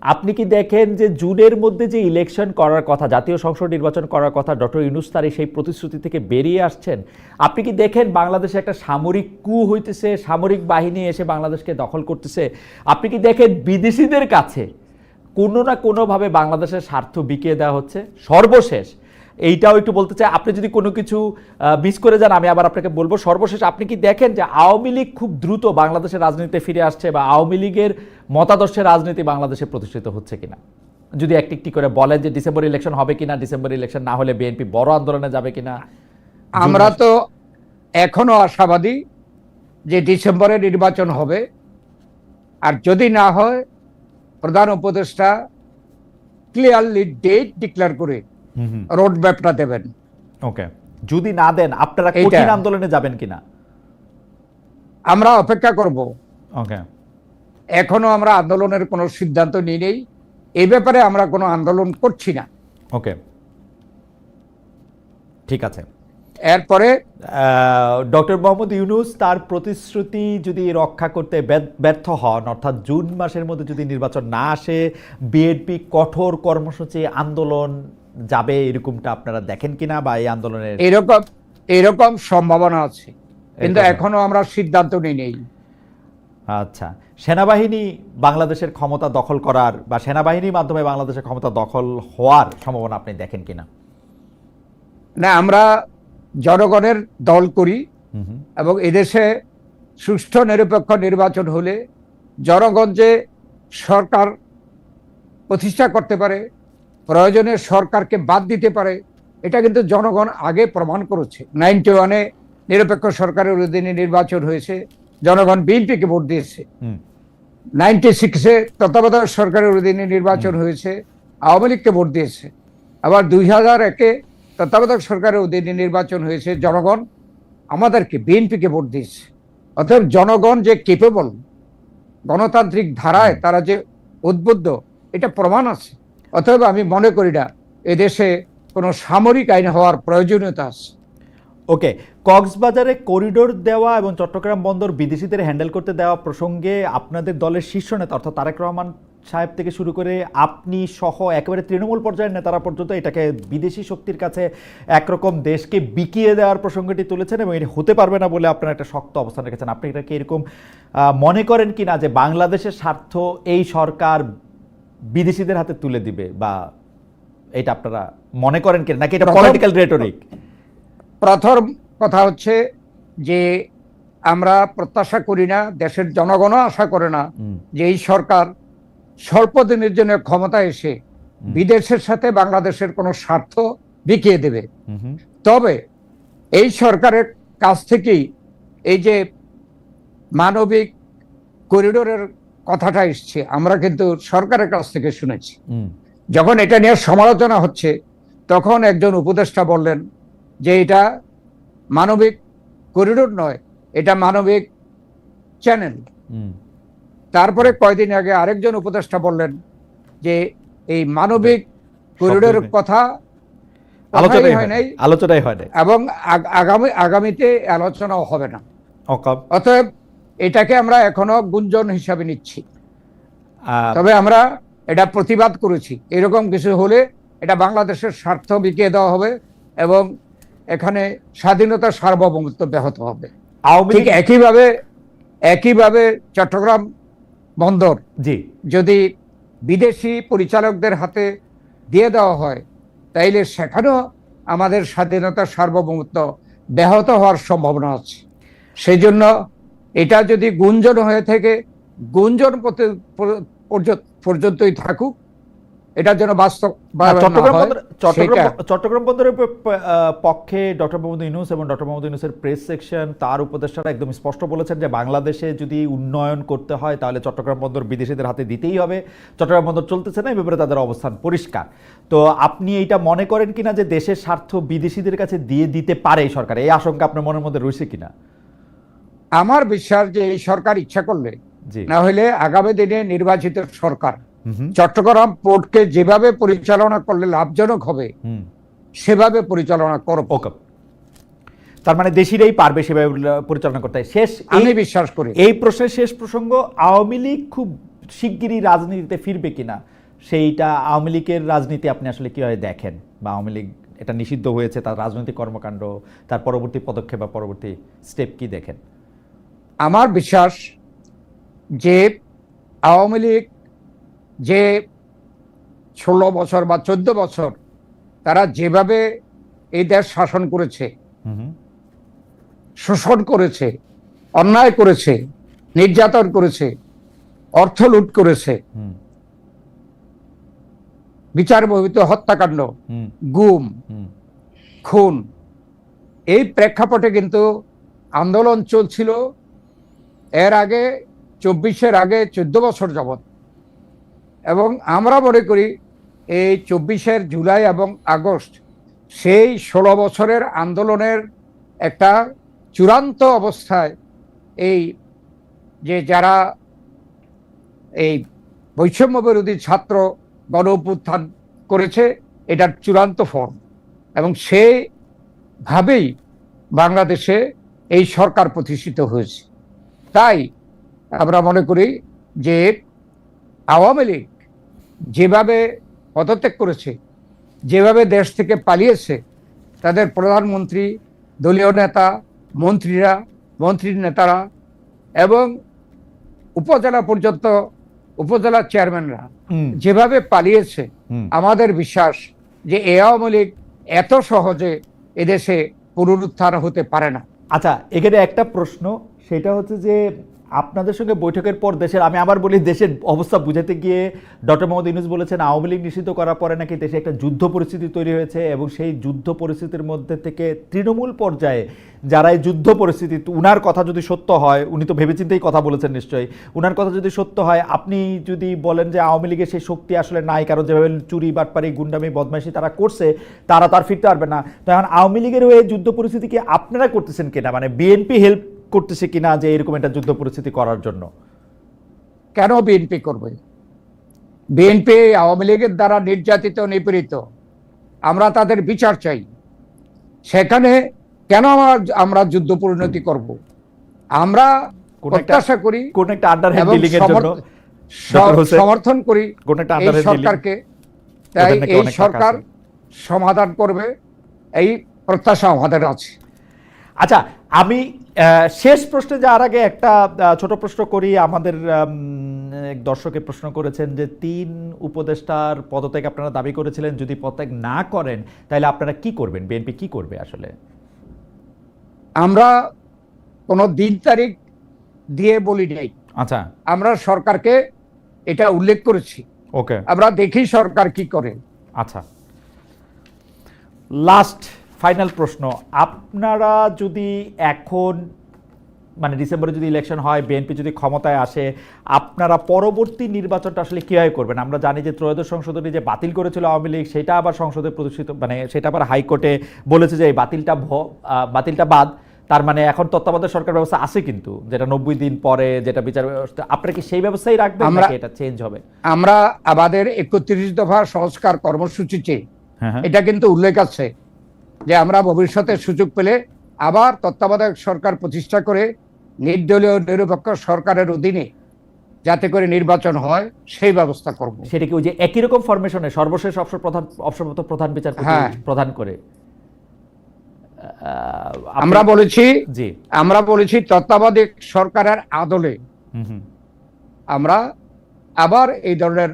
[SPEAKER 1] আপনি কি দেখেন যে জুনের মধ্যে যে ইলেকশন করার কথা, জাতীয় সংসদ নির্বাচন করার কথা ডক্টর ইউনূস তারিক সেই প্রতিশ্রুতি থেকে বেরিয়ে আসছেন, আপনি কি দেখেন বাংলাদেশে একটা সামরিক কু হইতেছে, সামরিক বাহিনী এসে বাংলাদেশকে দখল করতেছে, আপনি কি দেখেন বিদেশিদের কাছে কোনো না কোনোভাবে বাংলাদেশের স্বার্থ বিকিয়ে দেওয়া হচ্ছে? সর্বশেষ এইটাও একটু বলতে চাই, আপনি যদি কোনো কিছু মিস করে যান আমি আবার আপনাকে বলবো। সর্বশেষ আপনি কি দেখেন যে আওয়ামী লীগ খুব দ্রুত বাংলাদেশের রাজনীতিতে ফিরে আসছে বা আওয়ামী লীগের মতাদর্শের রাজনীতি বাংলাদেশে প্রতিষ্ঠিত হচ্ছে কিনা? যদি একটি করে বলেন যে ডিসেম্বর ইলেকশন হবে কিনা, ডিসেম্বর ইলেকশন না হলে বিএনপি বড় আন্দোলনে যাবে কিনা।
[SPEAKER 2] আমরা তো এখনো আশাবাদী যে ডিসেম্বরে নির্বাচন হবে, আর যদি না হয় প্রধান উপদেষ্টা ক্লিয়ারলি ডেট ডিক্লেয়ার করে রোড ম্যাপটা দেবেন।
[SPEAKER 1] ওকে, যদি না দেন আপনারা কঠিন আন্দোলনে যাবেন কিনা?
[SPEAKER 2] আমরা অপেক্ষা করব।
[SPEAKER 1] ওকে,
[SPEAKER 2] এখনো আমরা আন্দোলনের কোনো সিদ্ধান্ত নিই নেই, এই ব্যাপারে আমরা কোনো আন্দোলন করছি না।
[SPEAKER 1] ওকে, ঠিক আছে।
[SPEAKER 2] এরপরে
[SPEAKER 1] ডক্টর মোহাম্মদ ইউনূস তার প্রতিশ্রুতি যদি রক্ষা করতে ব্যর্থ হন, অর্থাৎ জুন মাসের মধ্যে যদি নির্বাচন না আসে, বিএনপি কঠোর কর্মসূচি আন্দোলন যাবে, এরকমটা আপনারা দেখেন কিনা? বা এই আন্দোলনের
[SPEAKER 2] এরকম সম্ভাবনা আছে। কিন্তু এখনো আমরা সিদ্ধান্ত নিই নেই।
[SPEAKER 1] আচ্ছা, সেনাবাহিনী বাংলাদেশের ক্ষমতা দখল করার বা সেনাবাহিনীর মাধ্যমে বাংলাদেশের ক্ষমতা দখল হওয়ার সম্ভাবনা আপনি দেখেন কিনা?
[SPEAKER 2] না, আমরা জনগণের দল করি এবং এদেশে সুষ্ঠু নিরপেক্ষ নির্বাচন হলে জনগণ যে সরকার প্রতিষ্ঠা করতে পারে, প্রয়োজনে সরকারকে বাদ দিতে পারে, এটা কিন্তু জনগণ আগে প্রমাণ করেছে। 91-এ নিরপেক্ষ সরকারের অধীনে নির্বাচন হয়েছে, জনগণ বিএনপিকে ভোট দিয়েছে। 96-এ তত্ত্বাবধায়ক সরকারের অধীনে নির্বাচন হয়েছে, আওয়ামী লীগকে ভোট দিয়েছে। আবার 2001-এ তত্ত্বাবধায়ক সরকারের অধীনে নির্বাচন হয়েছে, জনগণ আমাদেরকে বিএনপিকে ভোট দিয়েছে। অতএব জনগণ যে কেপেবল, গণতান্ত্রিক ধারায় তারা যে উদ্বুদ্ধ, এটা প্রমাণ আছে। অতএব আমি মনে করি না এদেশে কোনো সামরিক আইন হওয়ার প্রয়োজনীয়তা আছে।
[SPEAKER 1] ওকে, কক্সবাজারে করিডোর দেওয়া এবং চট্টগ্রাম বন্দর বিদেশিদের হ্যান্ডেল করতে দেওয়া প্রসঙ্গে আপনাদের দলের শীর্ষ নেতা অর্থাৎ তারেক রহমান সাহেব থেকে শুরু করে আপনি সহ একেবারে তৃণমূল পর্যায়ের নেতারা পর্যন্ত এটাকে বিদেশি শক্তির কাছে একরকম দেশকে বিকিয়ে দেওয়ার প্রসঙ্গটি তুলেছেন এবং এটা হতে পারবে না বলে আপনারা একটা শক্ত অবস্থান রেখেছেন। আপনি এটাকে এরকম মনে করেন কি না যে বাংলাদেশের স্বার্থ এই সরকার বিদেশিদের হাতে তুলে দিবে, বা এটা আপনারা মনে করেন কি নাকি এটা পলিটিক্যাল রেটরিক?
[SPEAKER 2] প্রথম কথা হচ্ছে যে আমরা প্রত্যাশা করি না, দেশের জনগণও আশা করে না যে এই সরকার স্বল্প দিনের জন্য ক্ষমতা এসে বিদেশের সাথে বাংলাদেশের কোনো স্বার্থ বিকিয়ে দেবে। তবে এই সরকারের কাছ থেকেই এই যে মানবিক করিডোরের কথাটা এসছে, আমরা কিন্তু সরকারের কাছ থেকে শুনেছি। যখন এটা নিয়ে সমালোচনা হচ্ছে তখন একজন উপদেষ্টা বললেন যে এটা মানবিক করিডোর নয়, এটা মানবিক চ্যানেল। তারপরে কয়দিন আগে আরেকজন উপদেষ্টা বললেন যে এই মানবিক করিডোরের কথা আলোচনাই হয় নাই এবং আগামীতে আলোচনাও হবে না। অতএব এটাকে আমরা এখনো গুঞ্জন হিসাবে নিচ্ছি। তবে আমরা এটা প্রতিবাদ করেছি, এরকম কিছু হলে এটা বাংলাদেশের স্বার্থ বিকিয়ে দেওয়া হবে এবং এখানে স্বাধীনতার সার্বভৌমত্ব ব্যাহত হবে। ঠিক একইভাবে চট্টগ্রাম বন্দর যদি বিদেশি পরিচালকদের হাতে দিয়ে দেওয়া হয় তাইলে সেখানেও আমাদের স্বাধীনতার সার্বভৌমত্ব ব্যাহত হওয়ার সম্ভাবনা আছে। সেই জন্য এটা যদি গুঞ্জন হয়ে থাকে, গুঞ্জন পর্যন্তই থাকুক, এটার জন্য বাস্তব।
[SPEAKER 1] চট্টগ্রাম বন্দরের পক্ষে ডক্টর মোহাম্মদ ইউনূস এবং ডক্টর মোহাম্মদ ইউনূসের প্রেস সেকশন, তার উপদেষ্টারা একদম স্পষ্ট বলেছেন যে বাংলাদেশে যদি উন্নয়ন করতে হয় তাহলে চট্টগ্রাম বন্দর বিদেশিদের হাতে দিতেই হবে। চট্টগ্রাম বন্দর চলতেছে না, এই ব্যাপারে তাদের অবস্থান পরিষ্কার। তো আপনি এইটা মনে করেন কিনা যে দেশের স্বার্থ বিদেশিদের কাছে দিয়ে দিতে পারে এই সরকার, এই আশঙ্কা আপনার মনের মধ্যে রয়েছে কিনা?
[SPEAKER 2] আমার বিশ্বাস যে এই সরকার ইচ্ছা করলে, না হলে আগামী দিনে নির্বাচিত সরকার চট্টগ্রাম পোর্টকে যেভাবে পরিচালনা করলে লাভজনক হবে সেভাবে পরিচালনা করবে।
[SPEAKER 1] তার মানে দেশিরাই পারবে সেভাবে পরিচালনা করতে।
[SPEAKER 2] আমি বিশ্বাস করি।
[SPEAKER 1] এই প্রশ্নের শেষ প্রসঙ্গ, আওয়ামী লীগ খুব শিগগিরই রাজনীতিতে ফিরবে কিনা, সেইটা আওয়ামী লীগের রাজনীতি আপনি আসলে কিভাবে দেখেন, বা আওয়ামী লীগ এটা নিষিদ্ধ হয়েছে, তার রাজনৈতিক কর্মকাণ্ড, তার পরবর্তী পদক্ষেপ বা পরবর্তী স্টেপ কি দেখেন?
[SPEAKER 2] আমার বিশ্বাস যে আওয়ামী লীগ যে 16 বছর বা 14 বছর তারা যেভাবে এই দেশ শাসন করেছে, শোষণ করেছে, অন্যায় করেছে, নির্যাতন করেছে, অর্থ লুট করেছে, বিচার বহির্ভূত হত্যাকাণ্ড, গুম, খুন, এই প্রেক্ষাপটে কিন্তু আন্দোলন চলছিল এর আগে 24-এর আগে 14 বছর যাবৎ। এবং আমরা মনে করি এই 24-এর জুলাই এবং আগস্ট সেই 16 বছরের আন্দোলনের একটা চূড়ান্ত অবস্থায় এই যে যারা এই বৈষম্য বিরোধী ছাত্র গণ অভ্যুত্থান করেছে এটার চূড়ান্ত ফর্ম, এবং সেইভাবেই বাংলাদেশে এই সরকার প্রতিষ্ঠিত হয়েছে। তাই আমরা মনে করি যে আওয়ামী লীগ যেভাবে পদত্যাগ করেছে, যেভাবে দেশ থেকে পালিয়েছে, তাদের প্রধানমন্ত্রী, দলীয় নেতা, মন্ত্রীরা মন্ত্রীর নেতারা এবং উপজেলা পর্যন্ত উপজেলা চেয়ারম্যানরা যেভাবে পালিয়েছে, আমাদের বিশ্বাস যে এ আওয়ামী লীগ এত সহজে এদেশে পুনরুত্থান হতে পারে না।
[SPEAKER 1] আচ্ছা, এখানে একটা প্রশ্ন, সেটা হচ্ছে যে আপনাদের সঙ্গে বৈঠকের পর দেশের, আমি আবার বলি, দেশের অবস্থা বুঝাতে গিয়ে ডক্টর মোহাম্মদ ইউনূস বলেছেন আওয়ামী লীগ নিষিদ্ধ করার পরে নাকি দেশে একটা যুদ্ধ পরিস্থিতি তৈরি হয়েছে, এবং সেই যুদ্ধ পরিস্থিতির মধ্যে থেকে তৃণমূল পর্যায়ে যারা এই যুদ্ধ পরিস্থিতি, উনার কথা যদি সত্য হয়, উনি তো ভেবেচিন্তেই কথা বলেছেন নিশ্চয়ই, উনার কথা যদি সত্য হয়, আপনি যদি বলেন যে আওয়ামী লীগের সেই শক্তি আসলে নাই, কারণ যেভাবে চুরি বাটপারি গুন্ডামি বদমাইশি তারা করছে, তারা তো আর ফিরতে পারবে না, তো এখন আওয়ামী লীগের হয়ে যুদ্ধ পরিস্থিতি কি আপনারা করতেছেন কিনা, মানে বিএনপি হেল্প করতেছে কিনা যে এরকম একটা যুদ্ধ পরিস্থিতি করার জন্য?
[SPEAKER 2] কেন বিএনপি করবে? বিএনপি আওয়ামী লীগের দ্বারা নির্যাতিত নিপীড়িত, আমরা তাদের বিচার চাই। সেখানে কেন আমরা যুদ্ধ পরিণতি করব? আমরা প্রত্যাশা করি
[SPEAKER 1] কোন একটা আন্ডারহ্যান্ড ডিলিং এর জন্য
[SPEAKER 2] সমর্থন করি এই সরকারকে, তাই এই সরকার সমাধান করবে এই প্রত্যাশা আমাদের আছে।
[SPEAKER 1] আচ্ছা, আমি শেষ প্রশ্নে যাওয়ার আগে একটা ছোট প্রশ্ন করি। আমাদের এক দর্শকে প্রশ্ন করেছেন যে 3 উপদেষ্টার পদত্যাগ আপনারা দাবি করেছিলেন, যদি পদত্যাগ না করেন তাহলে আপনারা কি করবেন, বিএনপি কি করবে? আসলে
[SPEAKER 2] আমরা কোনো দিন তারিখ দিয়ে বলি নাই।
[SPEAKER 1] আচ্ছা,
[SPEAKER 2] আমরা সরকারকে এটা উল্লেখ করেছি।
[SPEAKER 1] ওকে,
[SPEAKER 2] আমরা দেখি সরকার কি করে।
[SPEAKER 1] আচ্ছা, লাস্ট ফাইনাল প্রশ্ন, আপনারা যদি এখন, মানে ডিসেম্বরে যদি ইলেকশন হয়, বিএনপি যদি ক্ষমতায় আসে, আপনারা পরবর্তী নির্বাচনটা আসলে কীভাবে করবেন? আমরা জানি যে ত্রয়োদশ সংশোধনী যে বাতিল করেছিল আওয়ামী লীগ, সেটা আবার সংসদে প্রদর্শিত, মানে সেটা আবার হাইকোর্টে বলেছে যে এই বাতিলটা বাদ, তার মানে এখন তত্ত্বাবধায়ক সরকার ব্যবস্থা আছে, কিন্তু যেটা 90 দিন পরে যেটা বিচার ব্যবস্থা, আপনারা কি সেই ব্যবস্থাই রাখবেন নাকি এটা চেঞ্জ হবে?
[SPEAKER 2] আমরা আমাদের 31 দফা সংস্কার কর্মসূচিতে এটা কিন্তু উল্লেখ আছে যে আমরা ভবিষ্যতে সুযোগ পেলে আবার তত্ত্বাবধায়ক সরকার প্রতিষ্ঠা করে নির্দলীয় নিরপেক্ষ সরকারের অধীনে যাতে করে নির্বাচন হয় সেই ব্যবস্থা করব।
[SPEAKER 1] সেটা কি ওই যে একই রকম ফরমেশনে সর্বশেষ অবসরপ্রধান প্রধান বিচারপতি প্রধান করে?
[SPEAKER 2] আমরা বলেছি তত্ত্বাবধায়ক সরকারের আদলে আমরা আবার এই ধরনের